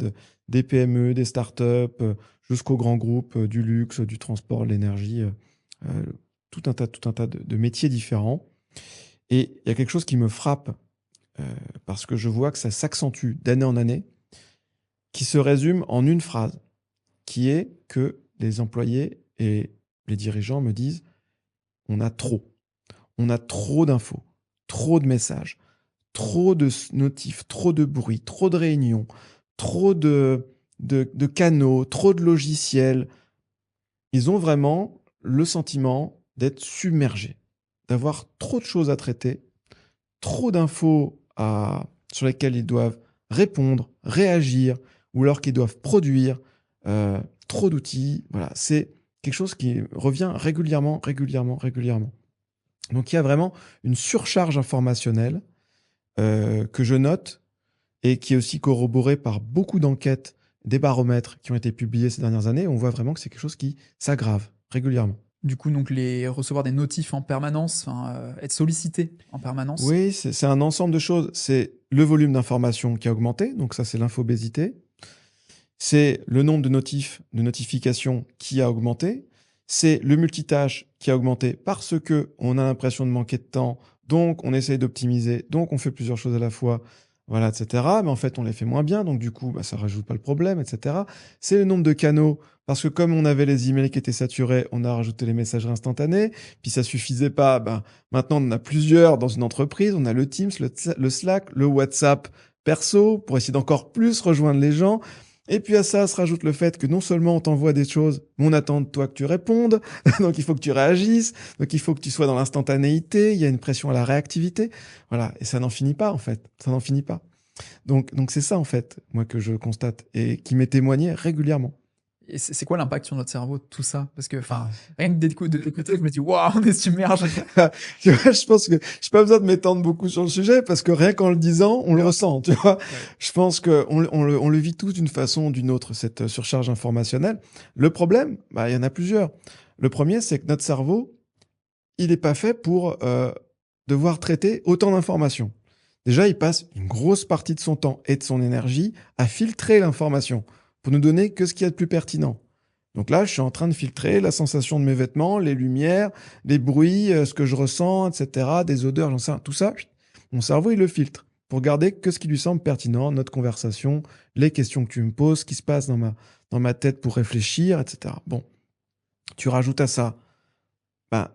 S2: des PME, des startups, jusqu'aux grands groupes, du luxe, du transport, de l'énergie, euh, tout un tas de métiers différents. Et il y a quelque chose qui me frappe, parce que je vois que ça s'accentue d'année en année, qui se résume en une phrase, qui est que les employés et les dirigeants me disent, on a trop. On a trop d'infos, trop de messages, trop de notifs, trop de bruit, trop de réunions, trop de canaux, trop de logiciels. Ils ont vraiment le sentiment d'être submergés, d'avoir trop de choses à traiter, trop d'infos sur lesquelles ils doivent répondre, réagir, ou alors qu'ils doivent produire, trop d'outils. Voilà, c'est quelque chose qui revient régulièrement, régulièrement, régulièrement. Donc il y a vraiment une surcharge informationnelle que je note et qui est aussi corroborée par beaucoup d'enquêtes, des baromètres qui ont été publiés ces dernières années. On voit vraiment que c'est quelque chose qui s'aggrave régulièrement.
S1: Du coup, donc recevoir des notifs en permanence, être sollicité en permanence.
S2: Oui, c'est un ensemble de choses. C'est le volume d'informations qui a augmenté, donc ça c'est l'infobésité. C'est le nombre de notifications qui a augmenté. C'est le multitâche qui a augmenté parce que on a l'impression de manquer de temps, donc on essaye d'optimiser, donc on fait plusieurs choses à la fois, voilà, etc. Mais en fait, on les fait moins bien, donc du coup, ça rajoute pas le problème, etc. C'est le nombre de canaux, parce que comme on avait les emails qui étaient saturés, on a rajouté les messageries instantanées, puis ça suffisait pas. Maintenant, on en a plusieurs dans une entreprise. On a le Teams, le Slack, le WhatsApp perso, pour essayer d'encore plus rejoindre les gens. Et puis à ça se rajoute le fait que non seulement on t'envoie des choses, mais on attend de toi que tu répondes, donc il faut que tu réagisses, donc il faut que tu sois dans l'instantanéité, il y a une pression à la réactivité, voilà, et ça n'en finit pas en fait, ça n'en finit pas. Donc c'est ça en fait, moi que je constate, et qui m'est témoigné régulièrement.
S1: Et c'est quoi l'impact sur notre cerveau de tout ça? Parce que, rien que d'écouter, je me dis, waouh, on est submergé.
S2: Tu vois, je pense que j'ai pas besoin de m'étendre beaucoup sur le sujet parce que rien qu'en le disant, on le ressent, tu vois.
S1: Ouais.
S2: Je pense que on le vit tous d'une façon ou d'une autre, cette surcharge informationnelle. Le problème, il y en a plusieurs. Le premier, c'est que notre cerveau, il n'est pas fait pour devoir traiter autant d'informations. Déjà, il passe une grosse partie de son temps et de son énergie à filtrer l'information pour nous donner que ce qu'il y a de plus pertinent. Donc là, je suis en train de filtrer la sensation de mes vêtements, les lumières, les bruits, ce que je ressens, etc., des odeurs, j'en sais rien. Tout ça, mon cerveau, il le filtre pour garder que ce qui lui semble pertinent, notre conversation, les questions que tu me poses, ce qui se passe dans ma tête pour réfléchir, etc. Bon, tu rajoutes à ça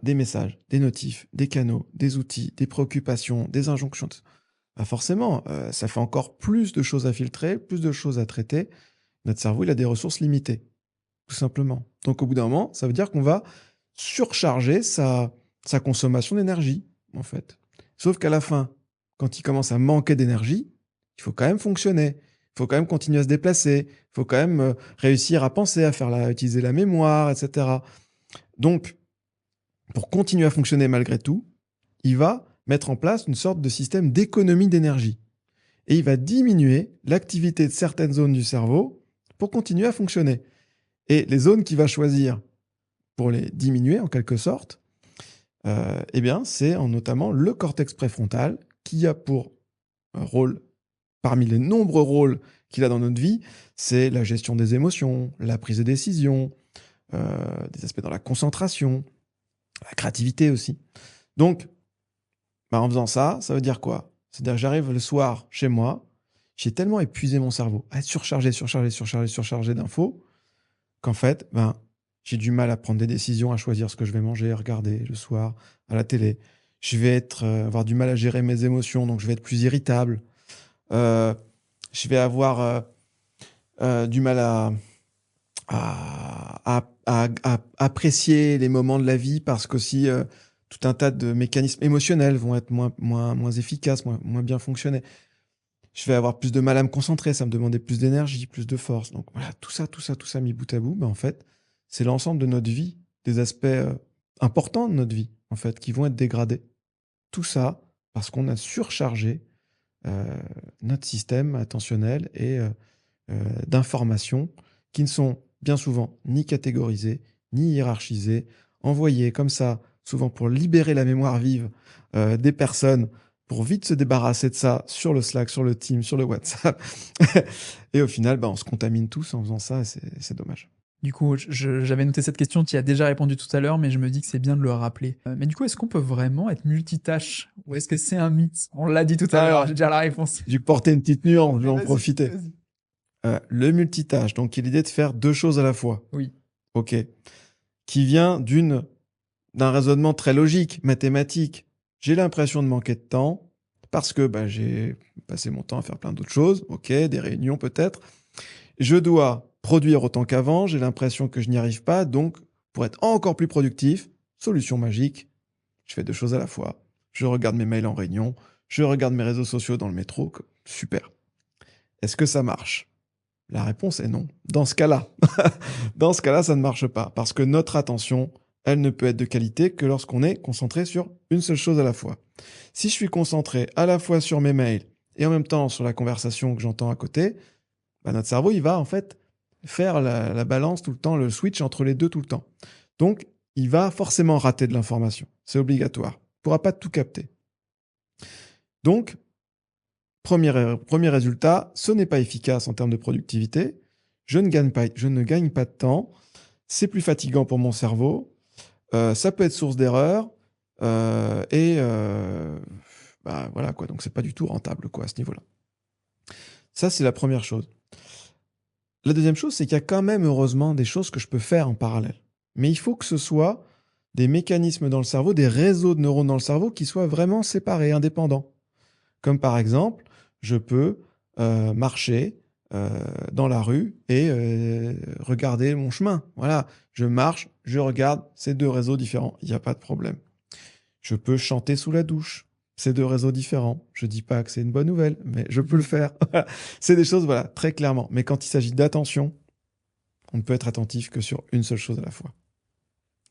S2: des messages, des notifs, des canaux, des outils, des préoccupations, des injonctions. Forcément, ça fait encore plus de choses à filtrer, plus de choses à traiter. Notre cerveau, il a des ressources limitées, tout simplement. Donc au bout d'un moment, ça veut dire qu'on va surcharger sa consommation d'énergie, en fait. Sauf qu'à la fin, quand il commence à manquer d'énergie, il faut quand même fonctionner. Il faut quand même continuer à se déplacer. Il faut quand même réussir à penser, à utiliser la mémoire, etc. Donc, pour continuer à fonctionner malgré tout, il va mettre en place une sorte de système d'économie d'énergie. Et il va diminuer l'activité de certaines zones du cerveau pour continuer à fonctionner. Et les zones qu'il va choisir pour les diminuer, en quelque sorte, c'est notamment le cortex préfrontal qui a pour rôle, parmi les nombreux rôles qu'il a dans notre vie, c'est la gestion des émotions, la prise de décision, des aspects dans la concentration, la créativité aussi. Donc, en faisant ça, ça veut dire quoi? C'est-à-dire que j'arrive le soir chez moi, j'ai tellement épuisé mon cerveau, à être surchargé d'infos, qu'en fait, j'ai du mal à prendre des décisions, à choisir ce que je vais manger, à regarder le soir à la télé. Je vais avoir du mal à gérer mes émotions, donc je vais être plus irritable. Je vais avoir du mal à apprécier les moments de la vie parce qu'aussi tout un tas de mécanismes émotionnels vont être moins efficaces, moins bien fonctionner. Je vais avoir plus de mal à me concentrer, ça me demandait plus d'énergie, plus de force. Donc voilà, tout ça mis bout à bout, en fait, c'est l'ensemble de notre vie, des aspects importants de notre vie, en fait, qui vont être dégradés. Tout ça parce qu'on a surchargé notre système attentionnel et d'informations qui ne sont bien souvent ni catégorisées, ni hiérarchisées, envoyées comme ça souvent pour libérer la mémoire vive des personnes, pour vite se débarrasser de ça sur le Slack, sur le Teams, sur le WhatsApp. Et au final, on se contamine tous en faisant ça, et c'est dommage.
S1: Du coup, j'avais noté cette question, tu y as déjà répondu tout à l'heure, mais je me dis que c'est bien de le rappeler. Mais du coup, est-ce qu'on peut vraiment être multitâche? Ou est-ce que c'est un mythe? On l'a dit tout à l'heure, j'ai déjà la réponse.
S2: J'ai porté une petite nuance, je vais en
S1: Vas-y,
S2: profiter.
S1: vas-y.
S2: Le multitâche, donc il y a l'idée de faire 2 choses à la fois.
S1: Oui.
S2: OK. Qui vient d'un raisonnement très logique, mathématique. J'ai l'impression de manquer de temps parce que j'ai passé mon temps à faire plein d'autres choses. OK, des réunions peut-être. Je dois produire autant qu'avant. J'ai l'impression que je n'y arrive pas. Donc, pour être encore plus productif, solution magique, je fais 2 choses à la fois. Je regarde mes mails en réunion. Je regarde mes réseaux sociaux dans le métro. Super. Est-ce que ça marche? La réponse est non. Dans ce cas-là, ça ne marche pas parce que notre attention, elle ne peut être de qualité que lorsqu'on est concentré sur une seule chose à la fois. Si je suis concentré à la fois sur mes mails et en même temps sur la conversation que j'entends à côté, notre cerveau, il va en fait faire la balance tout le temps, le switch entre les deux tout le temps. Donc, il va forcément rater de l'information. C'est obligatoire. Il ne pourra pas tout capter. Donc, premier résultat, ce n'est pas efficace en termes de productivité. Je ne gagne pas de temps. C'est plus fatigant pour mon cerveau. Ça peut être source d'erreur. Voilà quoi. Donc c'est pas du tout rentable quoi à ce niveau-là. Ça c'est la première chose. La deuxième chose, c'est qu'il y a quand même heureusement des choses que je peux faire en parallèle. Mais il faut que ce soit des mécanismes dans le cerveau, des réseaux de neurones dans le cerveau qui soient vraiment séparés, indépendants. Comme par exemple, je peux marcher dans la rue et regarder mon chemin. Voilà, je marche, je regarde, c'est 2 réseaux différents, il n'y a pas de problème. Je peux chanter sous la douche, c'est 2 réseaux différents. Je dis pas que c'est une bonne nouvelle, mais je peux le faire. C'est des choses, voilà, très clairement. Mais quand il s'agit d'attention, on ne peut être attentif que sur une seule chose à la fois.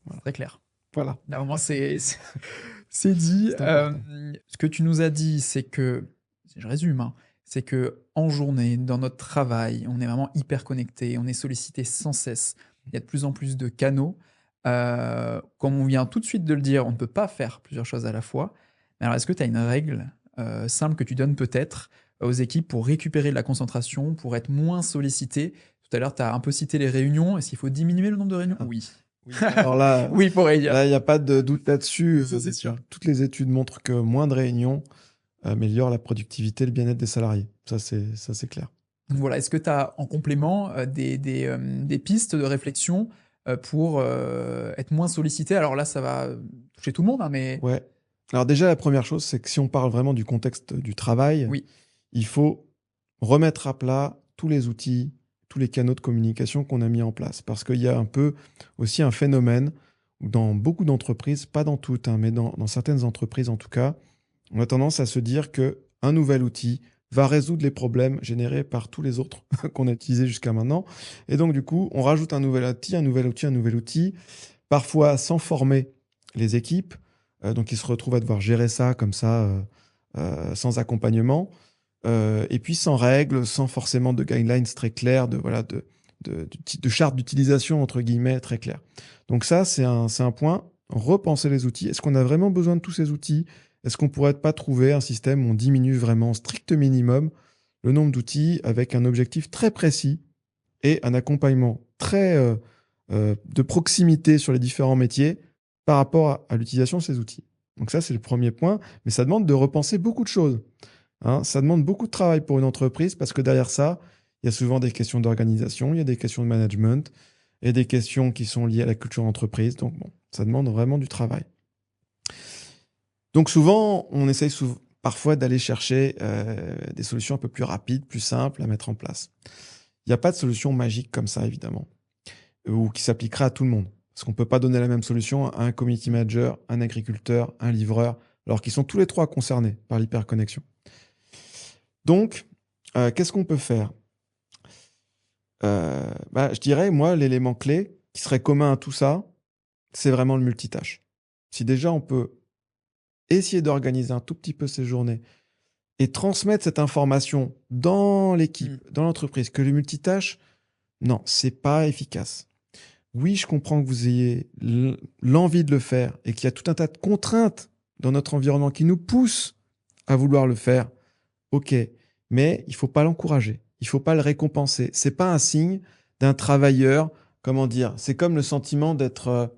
S1: Voilà. Très clair.
S2: Voilà.
S1: Là, au moins, c'est dit. Ce que tu nous as dit, c'est que, si je résume, hein, c'est que en journée, dans notre travail, on est vraiment hyper connecté, on est sollicité sans cesse. Il y a de plus en plus de canaux. Comme on vient tout de suite de le dire, on ne peut pas faire plusieurs choses à la fois. Mais alors, est-ce que tu as une règle simple que tu donnes peut-être aux équipes pour récupérer de la concentration, pour être moins sollicité? Tout à l'heure, tu as un peu cité les réunions. Est-ce qu'il faut diminuer le nombre de réunions? Oui.
S2: Alors là,
S1: oui, pour y dire.
S2: Là, il n'y a pas de doute là-dessus.
S1: C'est sûr.
S2: Toutes les études montrent que moins de réunions améliorent la productivité et le bien-être des salariés. Ça, c'est clair.
S1: Donc voilà, est-ce que tu as en complément des pistes de réflexion pour être moins sollicité? Alors là, ça va toucher tout le monde, hein, mais...
S2: Ouais. Alors déjà, la première chose, c'est que si on parle vraiment du contexte du travail,
S1: Oui.
S2: il faut remettre à plat tous les outils, tous les canaux de communication qu'on a mis en place. Parce qu'il y a un peu aussi un phénomène où dans beaucoup d'entreprises, pas dans toutes, hein, mais dans certaines entreprises en tout cas, on a tendance à se dire qu'un nouvel outil va résoudre les problèmes générés par tous les autres qu'on a utilisés jusqu'à maintenant. Et donc, du coup, on rajoute un nouvel outil, parfois sans former les équipes. Donc, ils se retrouvent à devoir gérer ça comme ça, sans accompagnement. Et puis sans règles, sans forcément de guidelines très clairs, de charte d'utilisation, entre guillemets, très claires. Donc ça, c'est un point. Repenser les outils. Est-ce qu'on a vraiment besoin de tous ces outils? Est-ce qu'on pourrait pas trouver un système où on diminue vraiment, strict minimum, le nombre d'outils avec un objectif très précis et un accompagnement très de proximité sur les différents métiers par rapport à l'utilisation de ces outils? Donc ça, c'est le premier point. Mais ça demande de repenser beaucoup de choses. Hein, ça demande beaucoup de travail pour une entreprise parce que derrière ça, il y a souvent des questions d'organisation, il y a des questions de management et des questions qui sont liées à la culture d'entreprise. Donc bon, ça demande vraiment du travail. Donc souvent, on essaye parfois d'aller chercher des solutions un peu plus rapides, plus simples à mettre en place. Il n'y a pas de solution magique comme ça, évidemment, ou qui s'appliquera à tout le monde. Parce qu'on ne peut pas donner la même solution à un community manager, un agriculteur, un livreur, alors qu'ils sont tous les 3 concernés par l'hyperconnexion. Donc, qu'est-ce qu'on peut faire? Je dirais, moi, l'élément clé qui serait commun à tout ça, c'est vraiment le multitâche. Si déjà on peut essayer d'organiser un tout petit peu ses journées et transmettre cette information dans l'équipe, dans l'entreprise, que le multitâche, non, c'est pas efficace. oui, je comprends que vous ayez l'envie de le faire et qu'il y a tout un tas de contraintes dans notre environnement qui nous poussent à vouloir le faire. OK, mais il faut pas l'encourager. Il faut pas le récompenser. C'est pas un signe d'un travailleur, comment dire? C'est comme le sentiment d'être,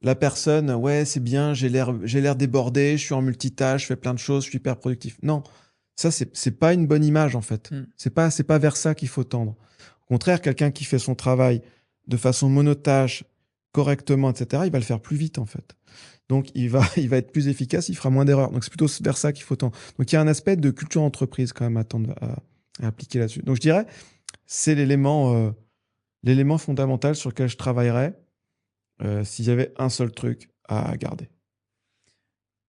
S2: la personne: «Ouais, c'est bien, j'ai l'air débordé, je suis en multitâche, je fais plein de choses, je suis hyper productif». Non, ça c'est pas une bonne image, en fait.
S1: Mmh.
S2: C'est pas vers ça qu'il faut tendre. Au contraire, quelqu'un qui fait son travail de façon monotâche, correctement, et cetera, il va le faire plus vite, en fait. Donc il va il va être plus efficace, il fera moins d'erreurs. Donc c'est plutôt vers ça qu'il faut tendre. Donc il y a un aspect de culture entreprise quand même à tendre à appliquer là-dessus. Donc je dirais, c'est l'élément fondamental sur lequel je travaillerais, s'il y avait un seul truc à garder.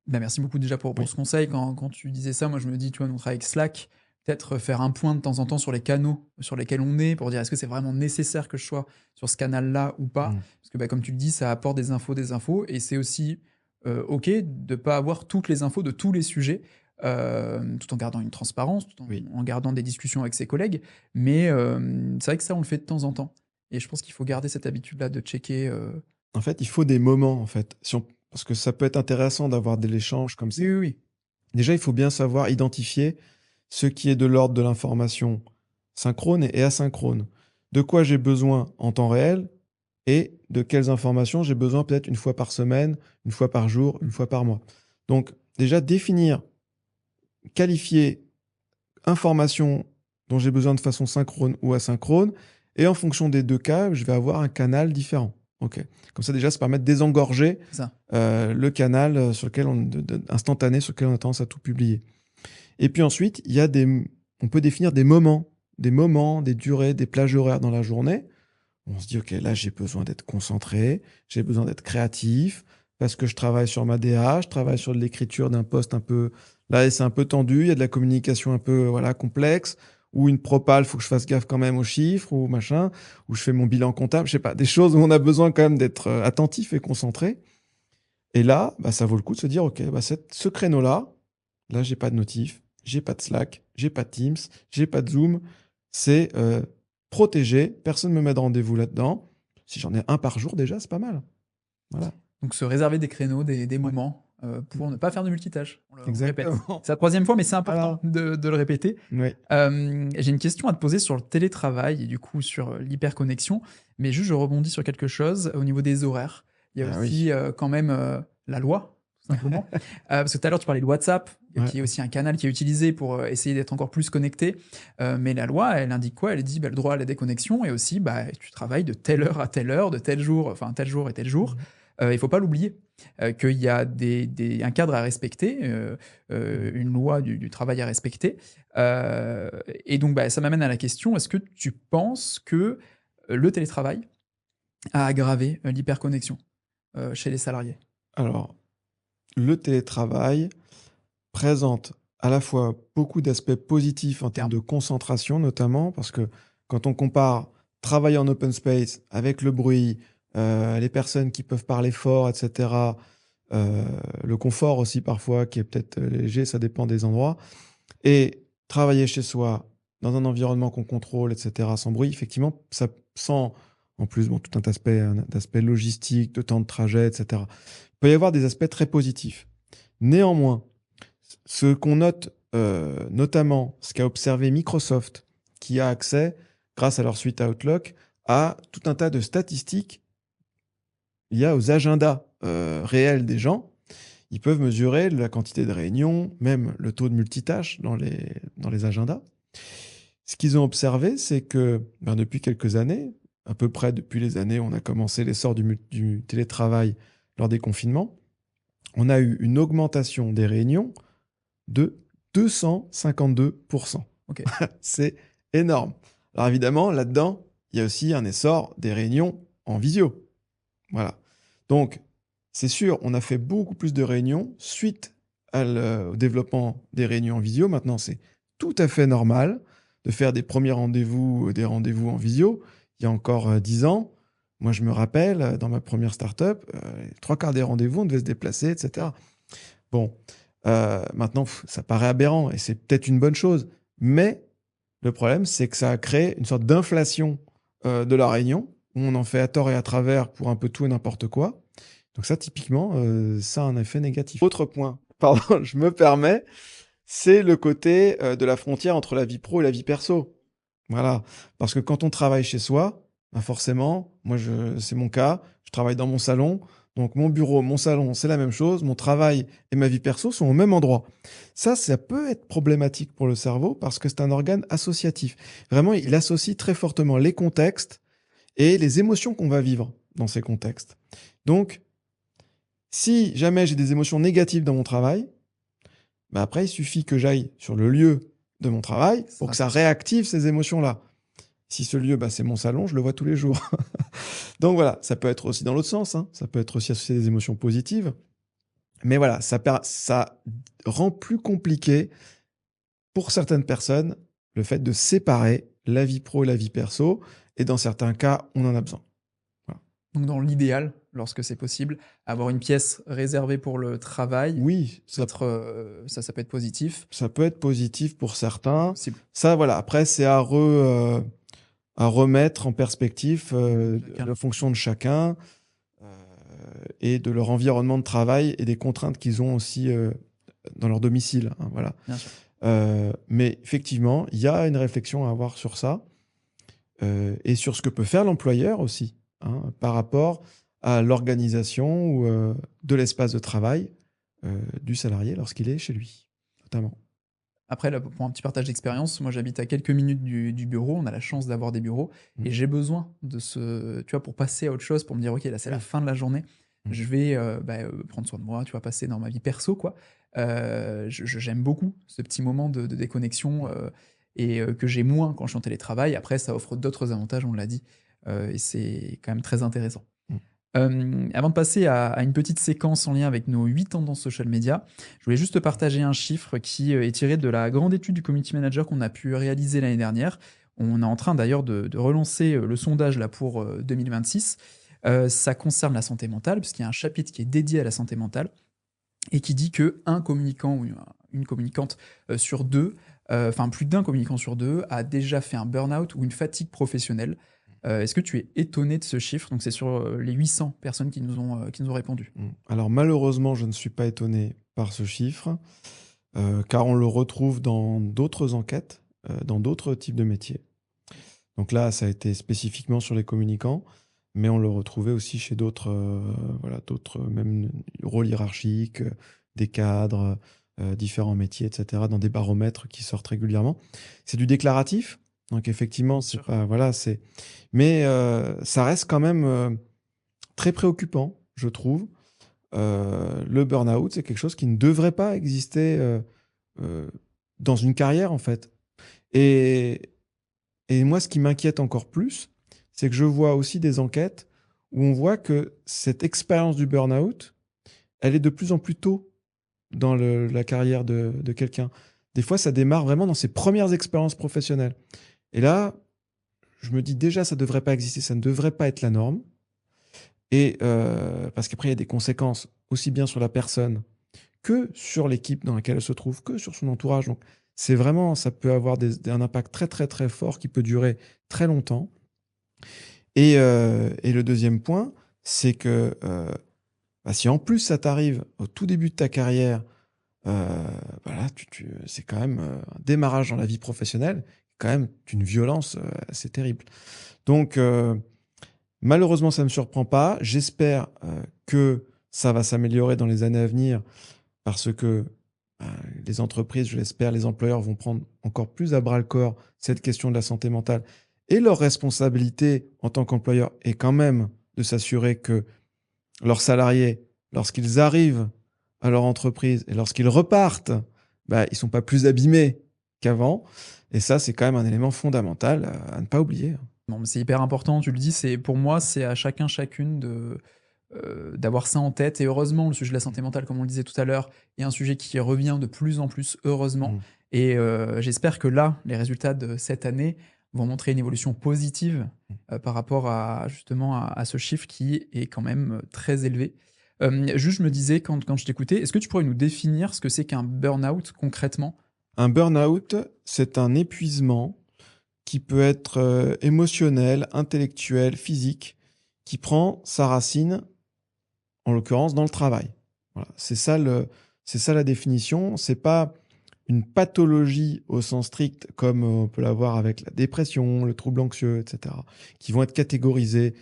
S1: Bah, merci beaucoup déjà pour
S2: Oui.
S1: ce conseil. Quand tu disais ça, moi je me dis, tu vois, on travaille avec Slack, peut-être faire un point de temps en temps sur les canaux sur lesquels on est, pour dire est-ce que c'est vraiment nécessaire que je sois sur ce canal-là ou pas?
S2: Mmh.
S1: Parce que bah, comme tu le dis, ça apporte des infos, et c'est aussi OK de ne pas avoir toutes les infos de tous les sujets, tout en gardant une transparence, tout
S2: Oui.
S1: en gardant des discussions avec ses collègues. Mais c'est vrai que ça, on le fait de temps en temps. Et je pense qu'il faut garder cette habitude-là de checker.
S2: En fait, il faut des moments, en fait. Parce que ça peut être intéressant d'avoir de l'échange comme ça.
S1: Oui, oui, oui.
S2: Déjà, il faut bien savoir identifier ce qui est de l'ordre de l'information synchrone et asynchrone. De quoi j'ai besoin en temps réel et de quelles informations j'ai besoin peut-être une fois par semaine, une fois par jour, une fois par mois. Donc, déjà, définir, qualifier informations dont j'ai besoin de façon synchrone ou asynchrone. Et en fonction des deux cas, je vais avoir un canal différent. Ok. Comme ça, déjà, ça permet de désengorger
S1: C'est ça.
S2: le canal sur lequel instantané sur lequel on a tendance à tout publier. Et puis ensuite, on peut définir des moments, des durées, des plages horaires dans la journée. On se dit, OK, là, j'ai besoin d'être concentré, j'ai besoin d'être créatif, parce que je travaille sur ma DA, je travaille sur de l'écriture d'un poste un peu... Là, c'est un peu tendu, il y a de la communication un peu voilà, complexe, ou une propale, il faut que je fasse gaffe quand même aux chiffres, ou machin, ou je fais mon bilan comptable, je sais pas, des choses où on a besoin quand même d'être attentif et concentré. Et là, bah, ça vaut le coup de se dire, OK, bah, ce créneau-là, là, j'ai pas de notif, j'ai pas de Slack, j'ai pas de Teams, j'ai pas de Zoom. C'est protégé, personne ne me met de rendez-vous là-dedans. Si j'en ai un par jour, déjà, c'est pas mal. Voilà.
S1: Donc se réserver des créneaux, des
S2: Ouais.
S1: moments, pour ne pas faire de multitâche. On le répète.
S2: Exactement.
S1: C'est la troisième fois, mais c'est important
S2: Voilà.
S1: de le répéter.
S2: Oui.
S1: J'ai une question à te poser sur le télétravail et du coup sur, l'hyperconnexion, mais juste je rebondis sur quelque chose au niveau des horaires. Il y a
S2: Ah
S1: aussi,
S2: oui.
S1: quand même, la loi, tout simplement. Parce que tout à l'heure tu parlais de WhatsApp,
S2: Ouais.
S1: qui est aussi un canal qui est utilisé pour, essayer d'être encore plus connecté. Mais la loi, elle indique quoi? Elle dit, bah, le droit à la déconnexion, et aussi, bah, tu travailles de telle heure à telle heure, de tel jour, enfin tel jour et tel jour.
S2: Mhm.
S1: Il faut pas l'oublier, qu'il y a un cadre à respecter,
S2: Mhm.
S1: une loi du travail à respecter. Et donc, bah, ça m'amène à la question, est-ce que tu penses que, le télétravail a aggravé, l'hyperconnexion, chez les salariés?
S2: Alors, le télétravail présente à la fois beaucoup d'aspects positifs en termes
S1: Terme.
S2: de concentration, notamment, parce que quand on compare travailler en open space avec le bruit, les personnes qui peuvent parler fort, etc., euh, le confort aussi parfois qui est peut-être léger, ça dépend des endroits, et travailler chez soi dans un environnement qu'on contrôle, etc., sans bruit, effectivement, ça sent en plus bon, tout un aspect logistique, de temps de trajet, etc. Il peut y avoir des aspects très positifs. Néanmoins, ce qu'on note, notamment ce qu'a observé Microsoft, qui a accès, grâce à leur suite Outlook, à tout un tas de statistiques liées aux agendas réels des gens. Ils peuvent mesurer la quantité de réunions, même le taux de multitâche dans les agendas. Ce qu'ils ont observé, c'est que depuis quelques années, à peu près depuis les années où on a commencé l'essor du télétravail lors des confinements, on a eu une augmentation des réunions de 252%.
S1: OK.
S2: C'est énorme. Alors évidemment, là-dedans, il y a aussi un essor des réunions en visio. Voilà. Donc, c'est sûr, on a fait beaucoup plus de réunions suite au développement des réunions en visio. Maintenant, c'est tout à fait normal de faire des premiers rendez-vous, des rendez-vous en visio. Il y a encore 10 ans, moi, je me rappelle, dans ma première startup, trois quarts des rendez-vous, on devait se déplacer, etc. Bon, maintenant, ça paraît aberrant et c'est peut-être une bonne chose. Mais le problème, c'est que ça a créé une sorte d'inflation de la réunion. où on en fait à tort et à travers pour un peu tout et n'importe quoi. Donc ça, typiquement, ça a un effet négatif. Autre point, pardon, je me permets, c'est le côté de la frontière entre la vie pro et la vie perso. Voilà, parce que quand on travaille chez soi, bah forcément, c'est mon cas, je travaille dans mon salon, donc mon bureau, mon salon, c'est la même chose, mon travail et ma vie perso sont au même endroit. Ça peut être problématique pour le cerveau parce que c'est un organe associatif. Vraiment, il associe très fortement les contextes et les émotions qu'on va vivre dans ces contextes. Donc, si jamais j'ai des émotions négatives dans mon travail, bah après, il suffit que j'aille sur le lieu de mon travail pour que ça réactive ces émotions-là. Si ce lieu, bah, c'est mon salon, je le vois tous les jours. Donc voilà, ça peut être aussi dans l'autre sens, hein. Ça peut être aussi associé à des émotions positives. Mais voilà, ça rend plus compliqué pour certaines personnes le fait de séparer la vie pro et la vie perso. Et dans certains cas, on en a besoin. Voilà.
S1: Donc dans l'idéal, lorsque c'est possible, avoir une pièce réservée pour le travail,
S2: Oui,
S1: ça peut être positif.
S2: ça peut être positif pour certains.
S1: Possible.
S2: Ça, voilà, après, c'est à remettre en perspective la fonction de chacun et de leur environnement de travail et des contraintes qu'ils ont aussi dans leur domicile. Hein, voilà.
S1: Bien sûr.
S2: Mais effectivement, il y a une réflexion à avoir sur ça et sur ce que peut faire l'employeur aussi hein, par rapport à l'organisation ou, de l'espace de travail du salarié lorsqu'il est chez lui, notamment.
S1: Après, là, pour un petit partage d'expérience, moi j'habite à quelques minutes du bureau, on a la chance d'avoir des bureaux, et j'ai besoin de tu vois, pour passer à autre chose, pour me dire, ok, là c'est la fin de la journée, je vais prendre soin de moi, tu vois, passer dans ma vie perso, quoi. J'aime beaucoup ce petit moment de déconnexion que j'ai moins quand je suis en télétravail. Après, ça offre d'autres avantages, on l'a dit, et c'est quand même très intéressant. Avant de passer à une petite séquence en lien avec nos 8 tendances social media, je voulais juste te partager un chiffre qui est tiré de la grande étude du community manager qu'on a pu réaliser l'année dernière. On est en train d'ailleurs de relancer le sondage là pour 2026. Ça concerne la santé mentale, puisqu'il y a un chapitre qui est dédié à la santé mentale et qui dit que un communicant ou une communicante sur deux, enfin plus d'un communicant sur deux, a déjà fait un burn-out ou une fatigue professionnelle. Est-ce que tu es étonné de ce chiffre? Donc c'est sur les 800 personnes qui nous ont répondu.
S2: Alors malheureusement, je ne suis pas étonné par ce chiffre, car on le retrouve dans d'autres enquêtes, dans d'autres types de métiers. Donc là, ça a été spécifiquement sur les communicants, mais on le retrouvait aussi chez d'autres, d'autres même rôles hiérarchiques, des cadres, différents métiers, etc., dans des baromètres qui sortent régulièrement. C'est du déclaratif, donc effectivement, c'est pas, voilà, c'est, mais ça reste quand même très préoccupant, je trouve. Le burn-out, c'est quelque chose qui ne devrait pas exister dans une carrière, en fait. Et, et moi, ce qui m'inquiète encore plus, c'est que je vois aussi des enquêtes où on voit que cette expérience du burn-out, elle est de plus en plus tôt dans la carrière de quelqu'un. Des fois, ça démarre vraiment dans ses premières expériences professionnelles. Et là, je me dis déjà, ça ne devrait pas exister, ça ne devrait pas être la norme. Et parce qu'après, il y a des conséquences aussi bien sur la personne que sur l'équipe dans laquelle elle se trouve, que sur son entourage. Donc, c'est vraiment, ça peut avoir un impact très, très, très fort qui peut durer très longtemps. Et le deuxième point, c'est que si en plus ça t'arrive au tout début de ta carrière, voilà, c'est quand même un démarrage dans la vie professionnelle, quand même d'une violence assez terrible. Donc, malheureusement, ça ne me surprend pas. J'espère que ça va s'améliorer dans les années à venir parce que les entreprises, je l'espère, les employeurs vont prendre encore plus à bras-le-corps cette question de la santé mentale. Et leur responsabilité en tant qu'employeur est quand même de s'assurer que leurs salariés, lorsqu'ils arrivent à leur entreprise et lorsqu'ils repartent, ils ne sont pas plus abîmés qu'avant. Et ça, c'est quand même un élément fondamental à ne pas oublier.
S1: Non, mais c'est hyper important, tu le dis, pour moi, c'est à chacun, chacune d'avoir ça en tête. Et heureusement, le sujet de la santé mentale, comme on le disait tout à l'heure, est un sujet qui revient de plus en plus, heureusement. Et j'espère que là, les résultats de cette année vont montrer une évolution positive par rapport justement à ce chiffre qui est quand même très élevé. Juste, je me disais, quand je t'écoutais, est-ce que tu pourrais nous définir ce que c'est qu'un burn-out concrètement?
S2: Un burn-out, c'est un épuisement qui peut être émotionnel, intellectuel, physique, qui prend sa racine, en l'occurrence, dans le travail. Voilà. C'est ça la définition. C'est pas une pathologie au sens strict, comme on peut l'avoir avec la dépression, le trouble anxieux, etc., qui vont être catégorisés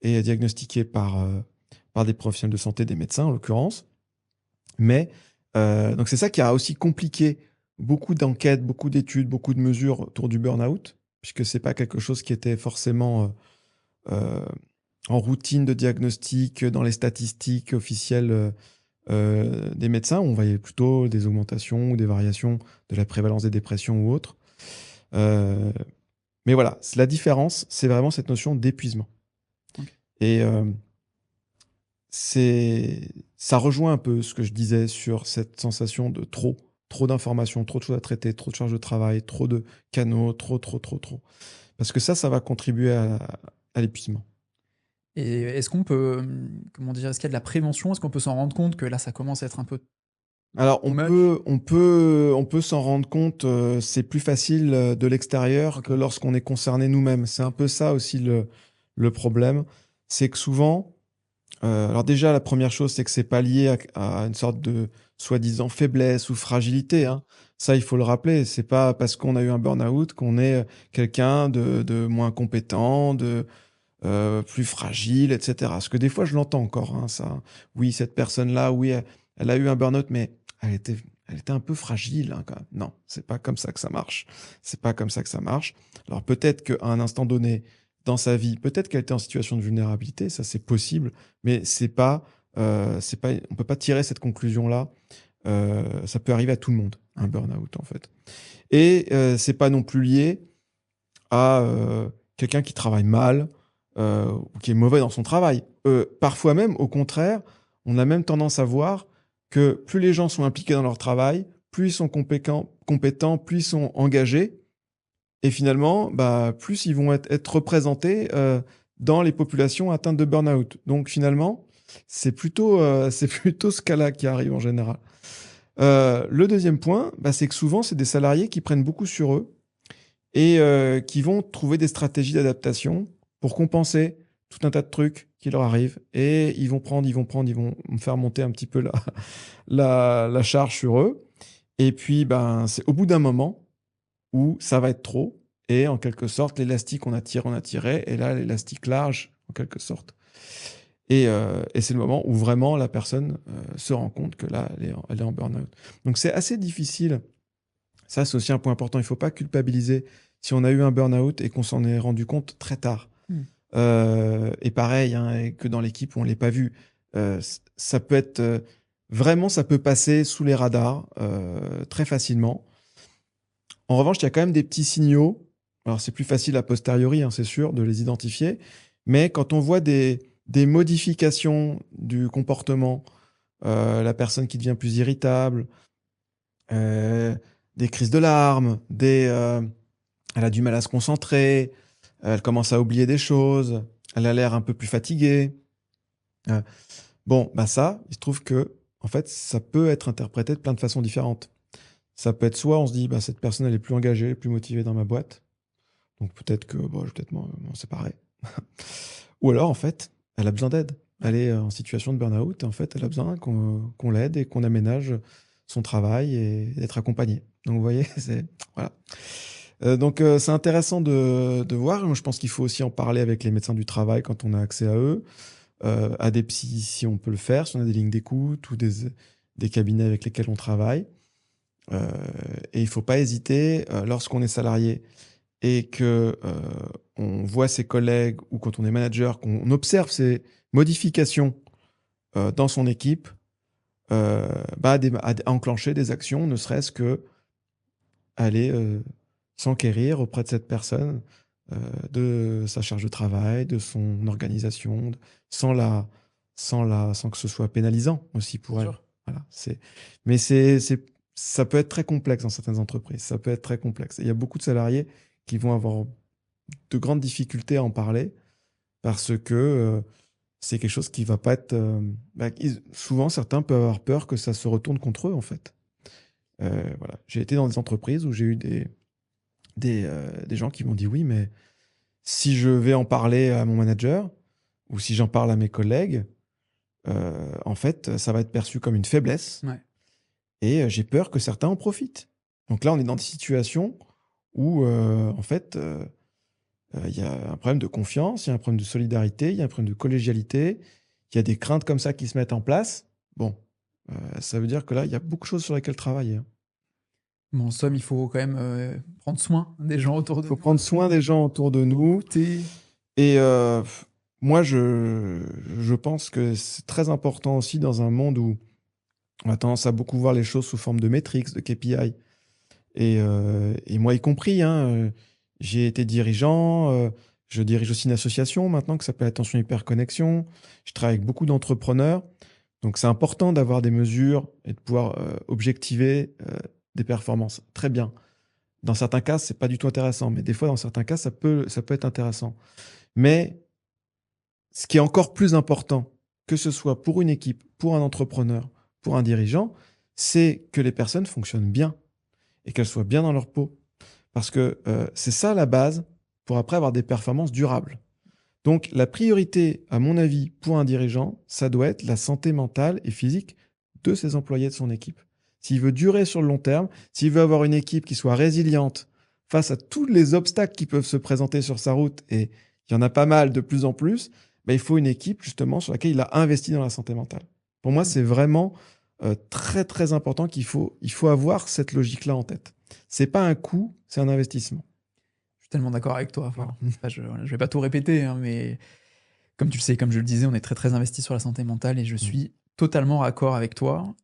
S2: et diagnostiqués par des professionnels de santé, des médecins en l'occurrence. Mais donc c'est ça qui a aussi compliqué beaucoup d'enquêtes, beaucoup d'études, beaucoup de mesures autour du burn-out, puisque c'est pas quelque chose qui était forcément euh, en routine de diagnostic dans les statistiques officielles des médecins. On voyait plutôt des augmentations ou des variations de la prévalence des dépressions ou autres. Euh, mais voilà, la différence, c'est vraiment cette notion d'épuisement.
S1: Ok.
S2: Et ça rejoint un peu ce que je disais sur cette sensation de trop d'informations, trop de choses à traiter, trop de charges de travail, trop de canaux, trop. Parce que ça va contribuer à l'épuisement.
S1: Et est-ce qu'on peut, comment dire, est-ce qu'il y a de la prévention? Est-ce qu'on peut s'en rendre compte que là, ça commence à être un peu
S2: Alors,
S1: too much?
S2: on peut s'en rendre compte, c'est plus facile de l'extérieur
S1: Ok.
S2: que lorsqu'on est concerné nous-mêmes. C'est un peu ça aussi le problème. C'est que souvent, alors déjà, la première chose, c'est que c'est pas lié à une sorte de soi-disant faiblesse ou fragilité, hein. Ça, il faut le rappeler. C'est pas parce qu'on a eu un burn-out qu'on est quelqu'un de moins compétent, de plus fragile, etc. Parce que des fois, je l'entends encore, hein, ça. Oui, cette personne-là, oui, elle a eu un burn-out, mais elle était, elle était un peu fragile, hein, quand même. Non, c'est pas comme ça que ça marche. C'est pas comme ça que ça marche. Alors peut-être qu'à un instant donné dans sa vie, peut-être qu'elle était en situation de vulnérabilité, ça c'est possible, mais c'est pas, on peut pas tirer cette conclusion-là. Ça peut arriver à tout le monde, un burn-out en fait. Et c'est pas non plus lié à quelqu'un qui travaille mal ou qui est mauvais dans son travail. Parfois même, au contraire, on a même tendance à voir que plus les gens sont impliqués dans leur travail, plus ils sont compétents, plus ils sont engagés, et finalement, bah, plus ils vont être représentés dans les populations atteintes de burn-out. Donc finalement, c'est plutôt ce cas-là qui arrive en général. Le deuxième point, bah, c'est que souvent, c'est des salariés qui prennent beaucoup sur eux et qui vont trouver des stratégies d'adaptation pour compenser tout un tas de trucs qui leur arrivent. Et ils vont faire monter un petit peu la charge sur eux. Et puis, ben, c'est au bout d'un moment où ça va être trop. Et en quelque sorte, l'élastique, on a tiré. Et là, l'élastique large, en quelque sorte. Et c'est le moment où vraiment la personne se rend compte que là, elle est en burn-out. Donc, c'est assez difficile. Ça, c'est aussi un point important. Il ne faut pas culpabiliser si on a eu un burn-out et qu'on s'en est rendu compte très tard.
S1: Hmm.
S2: Et pareil, hein, et que dans l'équipe, on ne l'ait pas vu. Ça peut être vraiment, ça peut passer sous les radars très facilement. En revanche, il y a quand même des petits signaux. Alors, c'est plus facile a posteriori, hein, c'est sûr, de les identifier. Mais quand on voit des modifications du comportement, la personne qui devient plus irritable, euh, des crises de larmes, elle a du mal à se concentrer, elle commence à oublier des choses, elle a l'air un peu plus fatiguée. Euh, bon, bah ça, il se trouve que, en fait, ça peut être interprété de plein de façons différentes. Ça peut être soit on se dit, bah, cette personne, elle est plus engagée, elle est plus motivée dans ma boîte, donc peut-être que bon, je vais peut-être m'en séparer. Ou alors, en fait, elle a besoin d'aide. Elle est en situation de burn-out, et en fait, elle a besoin qu'on l'aide et qu'on aménage son travail et d'être accompagnée. Donc, vous voyez, voilà. Donc, c'est intéressant de voir. Moi, je pense qu'il faut aussi en parler avec les médecins du travail quand on a accès à eux, à des psys si on peut le faire, si on a des lignes d'écoute ou des cabinets avec lesquels on travaille. Euh, et il ne faut pas hésiter, lorsqu'on est salarié et que on voit ses collègues ou quand on est manager, qu'on observe ces modifications dans son équipe, bah, à enclencher des actions, ne serait-ce que aller s'enquérir auprès de cette personne de sa charge de travail, de son organisation, sans que ce soit pénalisant aussi
S1: Bien
S2: pour elle.
S1: sûr.
S2: Voilà, mais ça peut être très complexe dans certaines entreprises. Ça peut être très complexe. Et il y a beaucoup de salariés qui vont avoir de grandes difficultés à en parler parce que c'est quelque chose qui va pas être. Bah, souvent, certains peuvent avoir peur que ça se retourne contre eux, en fait. Voilà. J'ai été dans des entreprises où j'ai eu des gens qui m'ont dit oui, mais si je vais en parler à mon manager ou si j'en parle à mes collègues, en fait, ça va être perçu comme une faiblesse
S1: Ouais.
S2: et j'ai peur que certains en profitent. Donc là, on est dans des situations où, en fait, il y a un problème de confiance, il y a un problème de solidarité, il y a un problème de collégialité, il y a des craintes comme ça qui se mettent en place. Bon, ça veut dire que là, il y a beaucoup de choses sur lesquelles travailler, hein.
S1: Bon, en somme, il faut quand même, prendre soin des gens autour de
S2: Il faut
S1: nous,
S2: prendre soin des gens autour de nous.
S1: écouter.
S2: Et moi, je pense que c'est très important aussi dans un monde où on a tendance à beaucoup voir les choses sous forme de métriques, de KPI. Et moi y compris, hein, j'ai été dirigeant, je dirige aussi une association maintenant qui s'appelle Attention Hyperconnexion. Je travaille avec beaucoup d'entrepreneurs. Donc c'est important d'avoir des mesures et de pouvoir objectiver des performances. Très bien. Dans certains cas, c'est pas du tout intéressant, mais des fois, dans certains cas, ça peut être intéressant. Mais ce qui est encore plus important, que ce soit pour une équipe, pour un entrepreneur, pour un dirigeant, c'est que les personnes fonctionnent bien et qu'elles soient bien dans leur peau. Parce que c'est ça la base pour après avoir des performances durables. Donc la priorité, à mon avis, pour un dirigeant, ça doit être la santé mentale et physique de ses employés, de son équipe. S'il veut durer sur le long terme, s'il veut avoir une équipe qui soit résiliente face à tous les obstacles qui peuvent se présenter sur sa route, et il y en a pas mal de plus en plus, ben, il faut une équipe justement sur laquelle il a investi dans la santé mentale. Pour moi, c'est vraiment très très important il faut avoir cette logique-là en tête. C'est pas un coût, c'est un investissement.
S1: Je suis tellement d'accord avec toi. Enfin,
S2: Voilà.
S1: enfin, je vais pas tout répéter, hein, mais comme tu le sais, comme je le disais, on est très, très investi sur la santé mentale et je suis totalement raccord avec toi.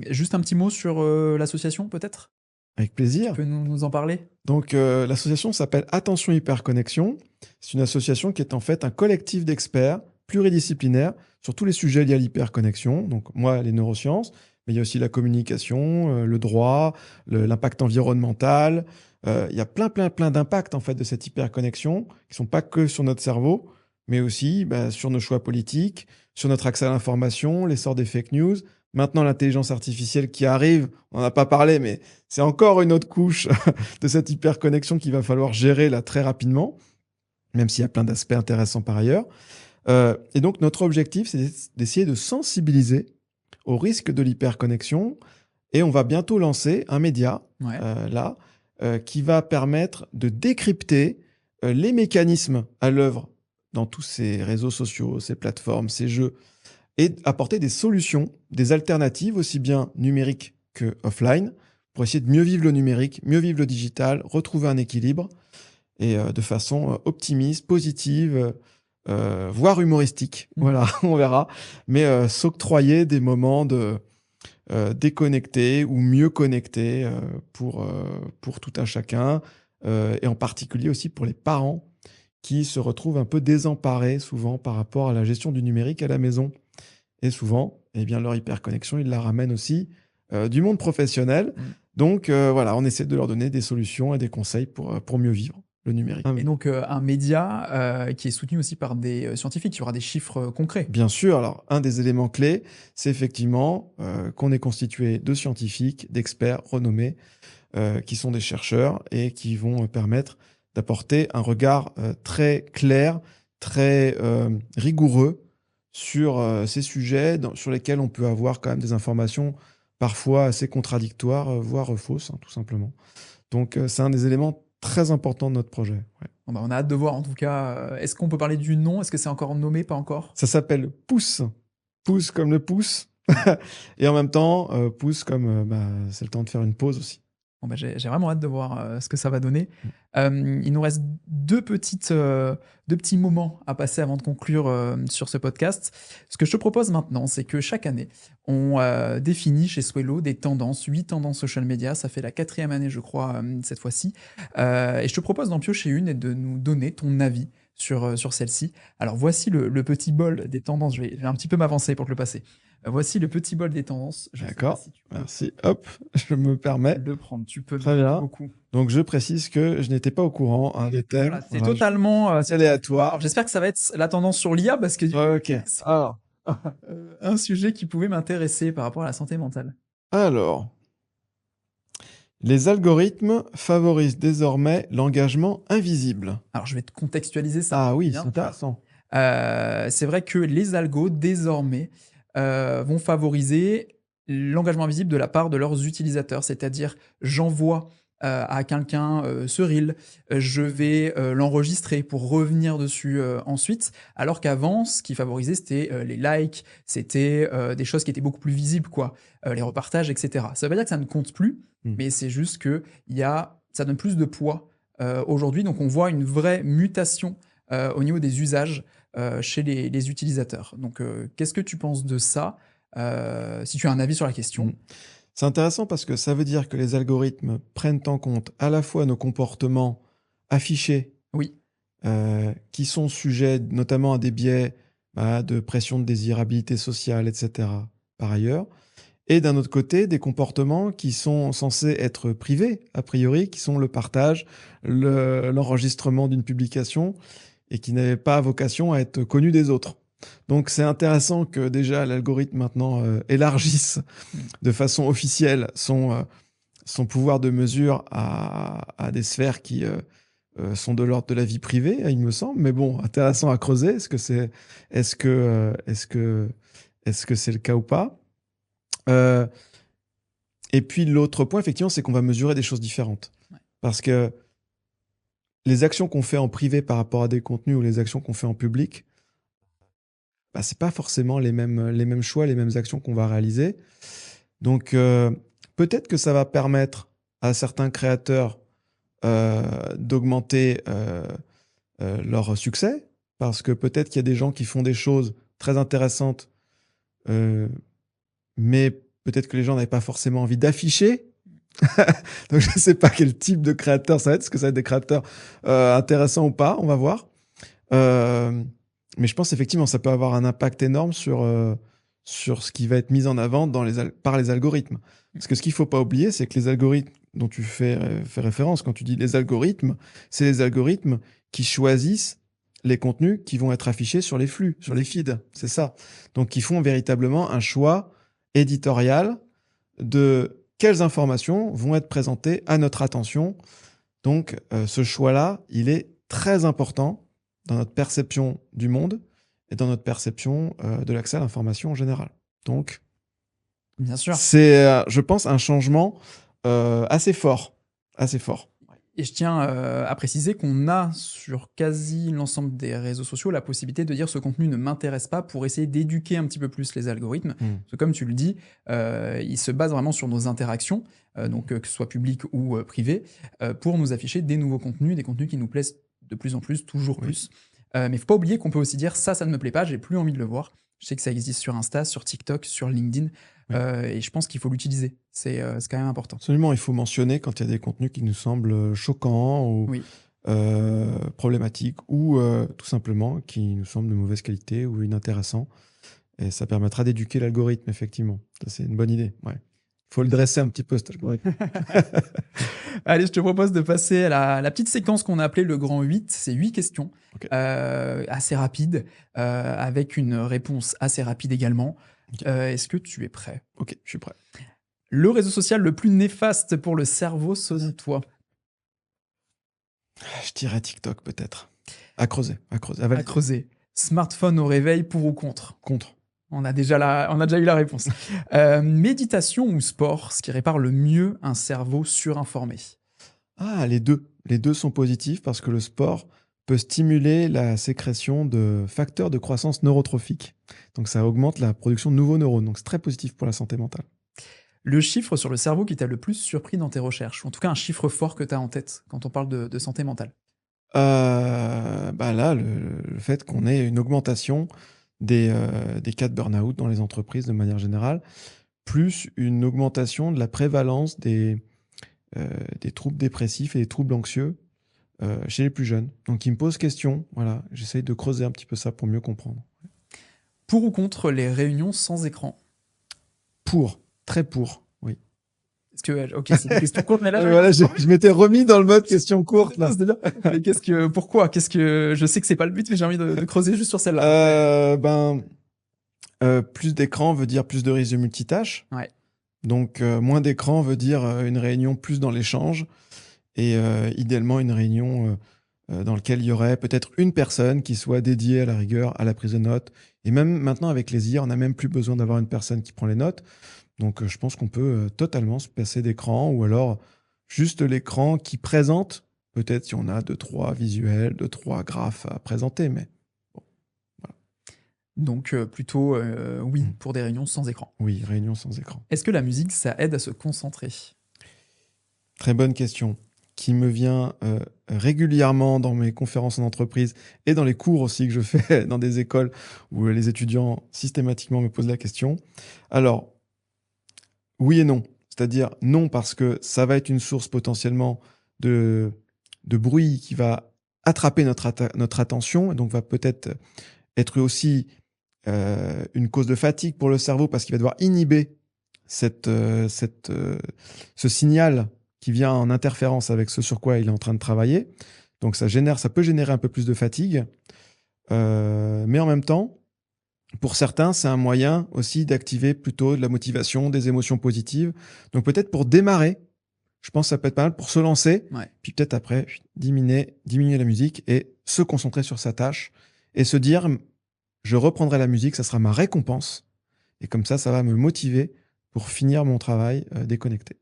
S1: Juste un petit mot sur, l'association peut-être?
S2: Avec
S1: Tu
S2: plaisir.
S1: peux nous en parler?
S2: Donc, l'association s'appelle Attention Hyperconnexion. C'est une association qui est en fait un collectif d'experts pluridisciplinaires sur tous les sujets liés à l'hyperconnexion. Donc, moi, les neurosciences, mais il y a aussi la communication, le droit, l'impact environnemental. Il y a plein d'impacts en fait de cette hyperconnexion qui sont pas que sur notre cerveau, mais aussi bah, sur nos choix politiques, sur notre accès à l'information, l'essor des fake news. Maintenant, l'intelligence artificielle qui arrive, on n'en a pas parlé, mais c'est encore une autre couche de cette hyperconnexion qu'il va falloir gérer là très rapidement, même s'il y a plein d'aspects intéressants par ailleurs. Et donc, notre objectif, c'est d'essayer de sensibiliser au risque de l'hyperconnexion. Et on va bientôt lancer un média,
S1: Ouais.
S2: qui va permettre de décrypter les mécanismes à l'œuvre dans tous ces réseaux sociaux, ces plateformes, ces jeux, et apporter des solutions, des alternatives, aussi bien numériques que offline, pour essayer de mieux vivre le numérique, mieux vivre le digital, retrouver un équilibre, et de façon optimiste, positive, voire humoristique. Voilà, on verra. Mais s'octroyer des moments de déconnectés ou mieux connectés pour tout un chacun, et en particulier aussi pour les parents qui se retrouvent un peu désemparés souvent par rapport à la gestion du numérique à la maison. Et souvent, eh bien, leur hyperconnexion, ils la ramènent aussi du monde professionnel. Donc voilà, on essaie de leur donner des solutions et des conseils pour mieux vivre le numérique.
S1: Et donc, un média, qui est soutenu aussi par des, scientifiques. Il y aura des chiffres, concrets.
S2: Bien sûr, alors un des éléments clés, c'est effectivement qu'on est constitué de scientifiques, d'experts renommés, qui sont des chercheurs et qui vont permettre d'apporter un regard très clair, très rigoureux sur ces sujets sur lesquels on peut avoir quand même des informations parfois assez contradictoires, voire fausses, hein, tout simplement. Donc c'est un des éléments très importants de notre projet. Ouais.
S1: Bon, bah, on a hâte de voir en tout cas, est-ce qu'on peut parler du nom? Est-ce que c'est encore nommé? Pas encore?
S2: Ça s'appelle Pouce. Pouce comme le pouce. Et en même temps, pouce comme bah, c'est le temps de faire une pause aussi.
S1: Bon, bah, j'ai vraiment hâte de voir, ce que ça va donner. Il nous reste deux petits moments à passer avant de conclure, sur ce podcast. Ce que je te propose maintenant, c'est que chaque année, on, définit chez Swello des tendances, 8 tendances social media. Ça fait la 4e année, je crois, cette fois-ci. Et je te propose d'en piocher une et de nous donner ton avis sur celle-ci. Alors voici le petit bol des tendances. Je vais un petit peu m'avancer pour te le passer. Voici le petit bol des tendances. Je sais pas
S2: D'accord,
S1: si tu peux
S2: merci. Hop, je me permets.
S1: le prendre. Tu peux,
S2: Très
S1: merci
S2: bien.
S1: beaucoup.
S2: Donc je précise que je n'étais pas au courant hein, des thèmes.
S1: Voilà, c'est
S2: Voilà,
S1: totalement
S2: c'est aléatoire.
S1: Alors, j'espère que ça va être la tendance sur l'IA parce que
S2: Ok.
S1: c'est
S2: Alors,
S1: un sujet qui pouvait m'intéresser par rapport à la santé mentale.
S2: alors, Les algorithmes favorisent désormais l'engagement invisible.
S1: Alors, je vais te contextualiser ça.
S2: Ah oui,
S1: bien.
S2: c'est intéressant.
S1: C'est vrai que les algos, désormais, vont favoriser l'engagement invisible de la part de leurs utilisateurs. C'est-à-dire, j'envoie à quelqu'un ce reel, je vais l'enregistrer pour revenir dessus ensuite, alors qu'avant, ce qui favorisait, c'était les likes, c'était des choses qui étaient beaucoup plus visibles, quoi, les repartages, etc. Ça veut pas dire que ça ne compte plus, mais c'est juste que ça donne plus de poids aujourd'hui. Donc, on voit une vraie mutation au niveau des usages chez les utilisateurs. Donc, qu'est-ce que tu penses de ça si tu as un avis sur la question?
S2: C'est intéressant parce que ça veut dire que les algorithmes prennent en compte à la fois nos comportements affichés,
S1: Oui,
S2: qui sont sujets notamment à des biais de pression de désirabilité sociale, etc., par ailleurs, et d'un autre côté, des comportements qui sont censés être privés, a priori, qui sont le partage, l'enregistrement d'une publication, et qui n'avaient pas vocation à être connus des autres. Donc c'est intéressant que déjà l'algorithme maintenant élargisse de façon officielle son pouvoir de mesure à des sphères qui sont de l'ordre de la vie privée, il me semble. Mais bon, intéressant à creuser. Est-ce que c'est le cas ou pas? Et puis l'autre point, effectivement, c'est qu'on va mesurer des choses différentes.
S1: Ouais.
S2: Parce que les actions qu'on fait en privé par rapport à des contenus ou les actions qu'on fait en public, c'est pas forcément les mêmes choix, les mêmes actions qu'on va réaliser. Donc, peut-être que ça va permettre à certains créateurs d'augmenter leur succès, parce que peut-être qu'il y a des gens qui font des choses très intéressantes, mais peut-être que les gens n'avaient pas forcément envie d'afficher. Donc, je ne sais pas quel type de créateur ça va être. Est-ce que ça va être des créateurs intéressants ou pas? On va voir. Mais je pense effectivement ça peut avoir un impact énorme sur ce qui va être mis en avant par les algorithmes. Parce que ce qu'il ne faut pas oublier, c'est que les algorithmes dont tu fais référence quand tu dis les algorithmes, c'est les algorithmes qui choisissent les contenus qui vont être affichés sur les flux, sur les feeds. C'est ça. Donc, ils font véritablement un choix éditorial de quelles informations vont être présentées à notre attention. Donc, ce choix-là, il est très important dans notre perception du monde et dans notre perception de l'accès à l'information en général. Donc,
S1: bien sûr.
S2: c'est, je pense, un changement assez fort. Assez fort.
S1: Et je tiens à préciser qu'on a sur quasi l'ensemble des réseaux sociaux la possibilité de dire ce contenu ne m'intéresse pas pour essayer d'éduquer un petit peu plus les algorithmes. Parce que comme tu le dis, ils se basent vraiment sur nos interactions, donc que ce soit public ou privé, pour nous afficher des nouveaux contenus, des contenus qui nous plaisent de plus en plus, toujours plus. Mais il ne faut pas oublier qu'on peut aussi dire ça ne me plaît pas, j'ai plus envie de le voir. Je sais que ça existe sur Insta, sur TikTok, sur LinkedIn. Et je pense qu'il faut l'utiliser. C'est quand même important.
S2: Absolument, il faut mentionner quand il y a des contenus qui nous semblent choquants ou problématiques ou tout simplement qui nous semblent de mauvaise qualité ou inintéressants. Et ça permettra d'éduquer l'algorithme, effectivement. Ça, c'est une bonne idée. Ouais. Il faut le dresser un petit peu, cet algorithme.
S1: Allez, je te propose de passer à la petite séquence qu'on a appelée le grand 8. C'est 8 questions, assez rapides, avec une réponse assez rapide également. Est-ce que tu es prêt?
S2: Ok, je suis prêt.
S1: Le réseau social le plus néfaste pour le cerveau selon toi?
S2: Je dirais TikTok, peut-être. À creuser.
S1: À creuser. Smartphone au réveil, pour ou contre?
S2: Contre.
S1: On a déjà eu la réponse. Méditation ou sport, ce qui répare le mieux un cerveau surinformé?
S2: Ah, les deux. Les deux sont positifs parce que le sport peut stimuler la sécrétion de facteurs de croissance neurotrophique. Donc ça augmente la production de nouveaux neurones. Donc c'est très positif pour la santé mentale.
S1: Le chiffre sur le cerveau qui t'a le plus surpris dans tes recherches, ou en tout cas un chiffre fort que tu as en tête quand on parle de santé mentale?
S2: Là, le fait qu'on ait une augmentation des cas de burn-out dans les entreprises de manière générale, plus une augmentation de la prévalence des troubles dépressifs et des troubles anxieux chez les plus jeunes. Donc, il me pose question. Voilà, j'essaye de creuser un petit peu ça pour mieux comprendre.
S1: Pour ou contre les réunions sans écran?
S2: Pour, très pour, oui.
S1: Est-ce que, ok, c'est une question courte, mais là,
S2: voilà, je m'étais remis dans le mode question courte là.
S1: Mais pourquoi? Je sais que c'est pas le but, mais j'ai envie de creuser juste sur celle-là.
S2: Plus d'écran veut dire plus de risque de multitâche.
S1: Ouais.
S2: Donc, moins d'écran veut dire une réunion plus dans l'échange et idéalement une réunion dans laquelle il y aurait peut-être une personne qui soit dédiée à la rigueur à la prise de notes. Et même maintenant, avec les IA, on n'a même plus besoin d'avoir une personne qui prend les notes. Donc, je pense qu'on peut totalement se passer d'écran ou alors juste l'écran qui présente, peut-être si on a deux, trois visuels, deux, trois graphes à présenter, mais bon, voilà.
S1: Donc plutôt oui,
S2: Mm.
S1: pour des réunions sans écran.
S2: Oui, réunion sans écran.
S1: Est-ce que la musique, ça aide à se concentrer?
S2: Très bonne question qui me vient régulièrement dans mes conférences en entreprise et dans les cours aussi que je fais dans des écoles où les étudiants systématiquement me posent la question. Alors, oui et non. C'est-à-dire non parce que ça va être une source potentiellement de, de bruit qui va attraper notre attention et donc va peut-être être aussi une cause de fatigue pour le cerveau parce qu'il va devoir inhiber ce signal qui vient en interférence avec ce sur quoi il est en train de travailler. Donc ça peut générer un peu plus de fatigue. Mais en même temps, pour certains, c'est un moyen aussi d'activer plutôt de la motivation, des émotions positives. Donc peut-être pour démarrer, je pense que ça peut être pas mal pour se lancer,
S1: Ouais.
S2: puis peut-être après diminuer la musique et se concentrer sur sa tâche et se dire, je reprendrai la musique, ça sera ma récompense. Et comme ça va me motiver pour finir mon travail déconnecté.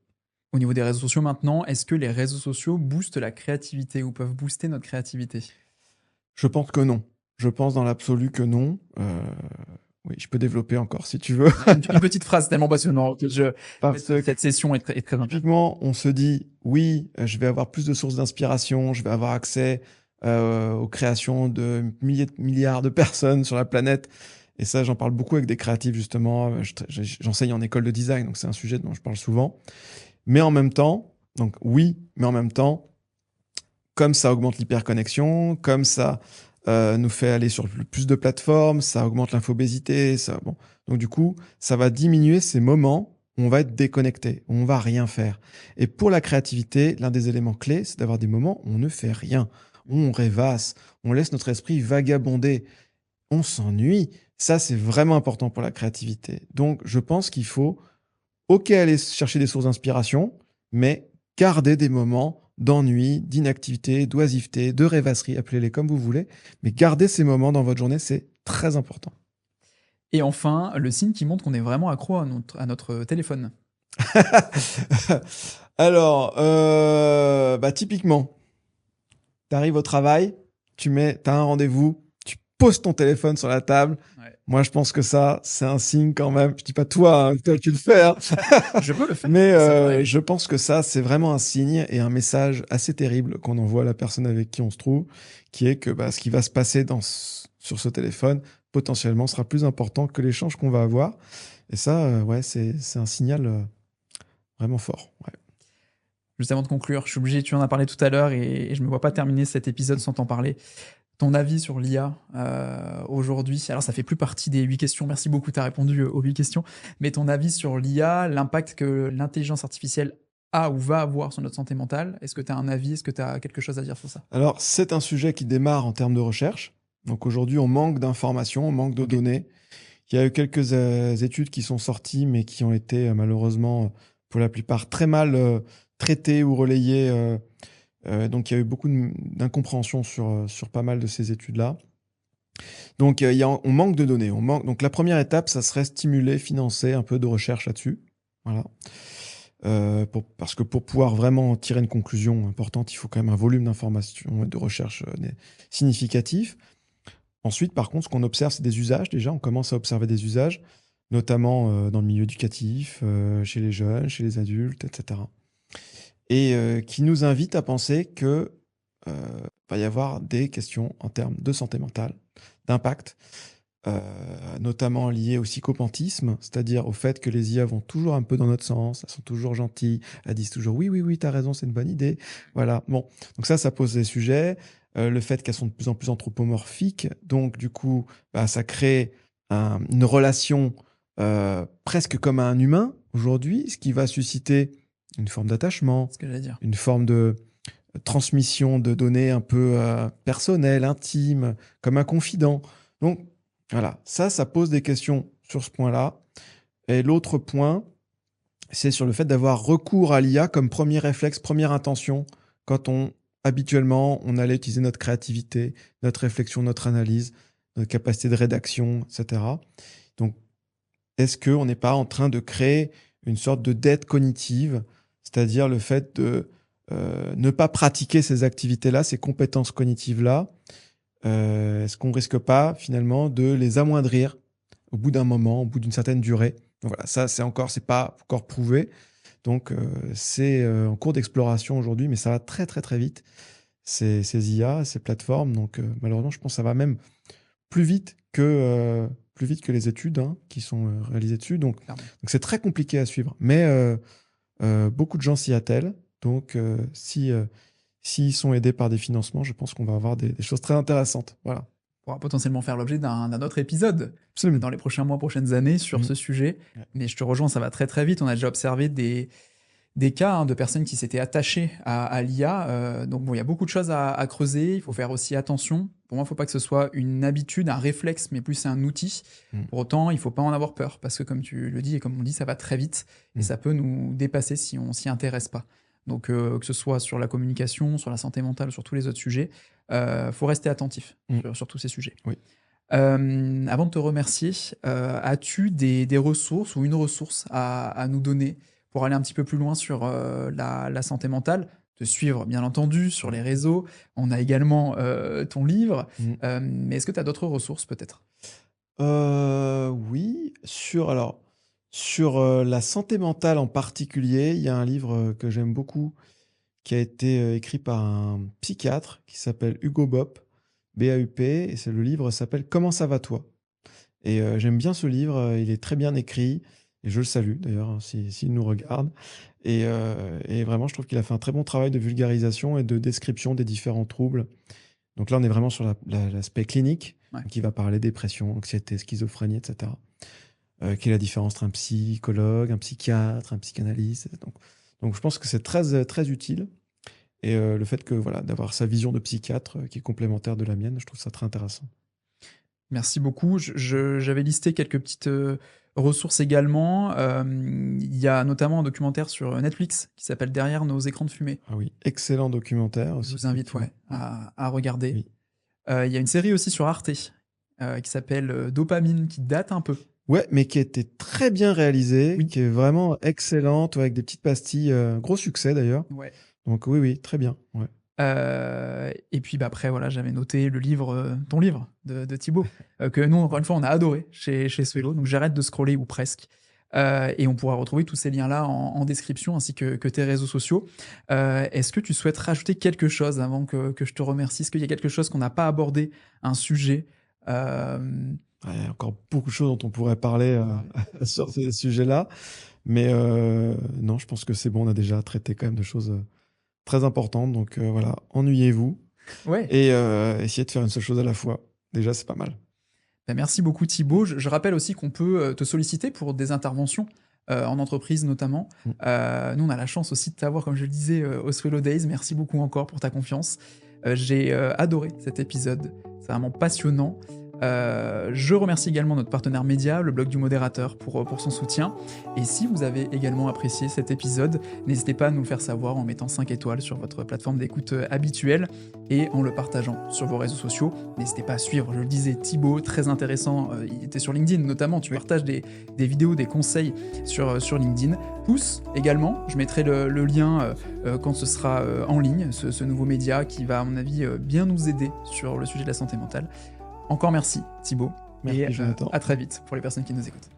S1: Au niveau des réseaux sociaux maintenant, est-ce que les réseaux sociaux boostent la créativité ou peuvent booster notre créativité?
S2: Je pense que non. Je pense dans l'absolu que non. Oui, je peux développer encore si tu veux.
S1: Une petite phrase tellement passionnante que
S2: Parce que
S1: cette session est très intéressante.
S2: typiquement, on se dit, oui, je vais avoir plus de sources d'inspiration, je vais avoir accès aux créations de milliers de milliards de personnes sur la planète. Et ça, j'en parle beaucoup avec des créatifs, justement. J'enseigne en école de design, donc c'est un sujet dont je parle souvent. Mais en même temps, donc oui, mais en même temps, comme ça augmente l'hyperconnexion, comme ça nous fait aller sur plus de plateformes, ça augmente l'infobésité, ça, bon. Donc du coup, ça va diminuer ces moments où on va être déconnecté, où on va rien faire. Et pour la créativité, l'un des éléments clés, c'est d'avoir des moments où on ne fait rien, où on rêvasse, on laisse notre esprit vagabonder, on s'ennuie. Ça, c'est vraiment important pour la créativité. Donc, je pense qu'il faut, ok, aller chercher des sources d'inspiration, mais garder des moments d'ennui, d'inactivité, d'oisiveté, de rêvasserie, appelez-les comme vous voulez, mais garder ces moments dans votre journée, c'est très important.
S1: Et enfin, le signe qui montre qu'on est vraiment accro à notre téléphone.
S2: Alors, typiquement, tu arrives au travail, tu as un rendez-vous, tu poses ton téléphone sur la table.
S1: Ouais.
S2: Moi, je pense que ça, c'est un signe quand même. Je dis pas toi, hein, toi tu le fais. Hein.
S1: Je peux le faire.
S2: Mais je pense que ça, c'est vraiment un signe et un message assez terrible qu'on envoie à la personne avec qui on se trouve, qui est que ce qui va se passer sur ce téléphone, potentiellement, sera plus important que l'échange qu'on va avoir. Et ça, ouais, c'est un signal vraiment fort. Ouais.
S1: Juste avant de conclure, je suis obligé, tu en as parlé tout à l'heure et je me vois pas terminer cet épisode sans t'en parler. Ton avis sur l'IA aujourd'hui, alors ça fait plus partie des 8 questions, merci beaucoup, tu as répondu aux 8 questions, mais ton avis sur l'IA, l'impact que l'intelligence artificielle a ou va avoir sur notre santé mentale, est-ce que tu as un avis, est-ce que tu as quelque chose à dire sur ça?
S2: Alors, c'est un sujet qui démarre en termes de recherche. Donc aujourd'hui, on manque d'informations, on manque de données. Il y a eu quelques études qui sont sorties, mais qui ont été malheureusement, pour la plupart, très mal traitées ou relayées. Donc il y a eu beaucoup d'incompréhension sur pas mal de ces études-là. Donc on manque de données. Donc la première étape, ça serait stimuler, financer un peu de recherche là-dessus. Voilà. Parce que pour pouvoir vraiment tirer une conclusion importante, il faut quand même un volume d'informations et de recherche significatif. Ensuite, par contre, ce qu'on observe, c'est des usages. Déjà, on commence à observer des usages, notamment dans le milieu éducatif, chez les jeunes, chez les adultes, etc. Et qui nous invite à penser que va y avoir des questions en termes de santé mentale, d'impact, notamment liées au psychopantisme, c'est-à-dire au fait que les IA vont toujours un peu dans notre sens, elles sont toujours gentilles, elles disent toujours oui, oui, oui, t'as raison, c'est une bonne idée. Voilà. Bon, donc ça pose des sujets. Le fait qu'elles sont de plus en plus anthropomorphiques, donc du coup, ça crée une relation presque comme un humain aujourd'hui, ce qui va susciter une forme d'attachement,
S1: Ce que j'allais dire.
S2: une forme de transmission de données un peu personnelles, intimes, comme un confident. Donc voilà, ça pose des questions sur ce point-là. Et l'autre point, c'est sur le fait d'avoir recours à l'IA comme premier réflexe, première intention, quand habituellement, on allait utiliser notre créativité, notre réflexion, notre analyse, notre capacité de rédaction, etc. Donc, est-ce qu'on n'est pas en train de créer une sorte de dette cognitive, c'est-à-dire le fait de ne pas pratiquer ces activités-là, ces compétences cognitives-là? Est-ce qu'on risque pas finalement de les amoindrir au bout d'un moment, au bout d'une certaine durée? Donc voilà, ça c'est pas encore prouvé. Donc c'est en cours d'exploration aujourd'hui, mais ça va très très très vite. Ces IA, ces plateformes. Donc malheureusement, je pense que ça va même plus vite que les études qui sont réalisées dessus. Donc c'est très compliqué à suivre. Mais beaucoup de gens s'y attellent. Donc s'ils sont aidés par des financements, je pense qu'on va avoir des choses très intéressantes. Voilà.
S1: Pourra potentiellement faire l'objet d'un autre épisode
S2: Absolument.
S1: dans les prochains mois, prochaines années sur ce sujet.
S2: Ouais.
S1: Mais je te rejoins, ça va très très vite. On a déjà observé des cas de personnes qui s'étaient attachées à l'IA. Donc bon, il y a beaucoup de choses à creuser. Il faut faire aussi attention. Pour moi, il ne faut pas que ce soit une habitude, un réflexe, mais plus un outil. Pour autant, il ne faut pas en avoir peur, parce que comme tu le dis et comme on dit, ça va très vite et ça peut nous dépasser si on s'y intéresse pas. Donc que ce soit sur la communication, sur la santé mentale, sur tous les autres sujets, faut rester attentif sur tous ces sujets.
S2: Oui.
S1: Avant de te remercier, as-tu des ressources ou une ressource à nous donner pour aller un petit peu plus loin sur la santé mentale? Te suivre, bien entendu, sur les réseaux. On a également ton livre. Mais est-ce que tu as d'autres ressources peut-être?
S2: Oui, sur la santé mentale en particulier, il y a un livre que j'aime beaucoup qui a été écrit par un psychiatre qui s'appelle Hugo Bopp, B-A-U-P, et le livre s'appelle Comment ça va toi? Et j'aime bien ce livre, il est très bien écrit, et je le salue d'ailleurs s'il nous regarde. Et vraiment, je trouve qu'il a fait un très bon travail de vulgarisation et de description des différents troubles. Donc là, on est vraiment sur l'aspect clinique, qui va parler dépression, anxiété, schizophrénie, etc. Quelle est la différence entre un psychologue, un psychiatre, un psychanalyste? Donc je pense que c'est très, très utile. Et le fait que voilà, d'avoir sa vision de psychiatre qui est complémentaire de la mienne, je trouve ça très intéressant.
S1: Merci beaucoup. J'avais listé quelques petites ressources également. Il y a notamment un documentaire sur Netflix qui s'appelle Derrière nos écrans de fumée.
S2: Ah oui, excellent documentaire aussi.
S1: Je vous invite à regarder.
S2: Oui.
S1: Il y a une série aussi sur Arte qui s'appelle Dopamine, qui date un peu.
S2: Ouais, mais qui a été très bien réalisée, qui est vraiment excellente, avec des petites pastilles, gros succès d'ailleurs.
S1: Ouais.
S2: Donc oui, très bien. Ouais.
S1: Et puis après, voilà, j'avais noté le livre, ton livre de Thibaut, que nous, encore une fois, on a adoré chez Swelo. Donc j'arrête de scroller, ou presque. Et on pourra retrouver tous ces liens-là en description, ainsi que tes réseaux sociaux. Est-ce que tu souhaites rajouter quelque chose avant que je te remercie? Est-ce qu'il y a quelque chose qu'on n'a pas abordé, un sujet?
S2: Il y a encore beaucoup de choses dont on pourrait parler sur ces sujets-là. Mais non, je pense que c'est bon, on a déjà traité quand même de choses très importantes. Donc voilà, ennuyez-vous.
S1: Ouais.
S2: Et essayez de faire une seule chose à la fois. Déjà, c'est pas mal.
S1: Ben, merci beaucoup Thibaut. Je rappelle aussi qu'on peut te solliciter pour des interventions en entreprise notamment. Nous, on a la chance aussi de t'avoir, comme je le disais, au Swelo Days. Merci beaucoup encore pour ta confiance. J'ai adoré cet épisode. C'est vraiment passionnant. Je remercie également notre partenaire média, le blog du modérateur, pour son soutien. Et si vous avez également apprécié cet épisode, n'hésitez pas à nous le faire savoir en mettant 5 étoiles sur votre plateforme d'écoute habituelle et en le partageant sur vos réseaux sociaux. N'hésitez pas à suivre, je le disais, Thibaut, très intéressant, il était sur LinkedIn notamment, tu partages des vidéos, des conseils sur LinkedIn. Pouce également, je mettrai le lien quand ce sera en ligne, ce nouveau média qui va à mon avis bien nous aider sur le sujet de la santé mentale. Encore merci Thibaut,
S2: Merci,
S1: et
S2: Jonathan.
S1: à très vite pour les personnes qui nous écoutent.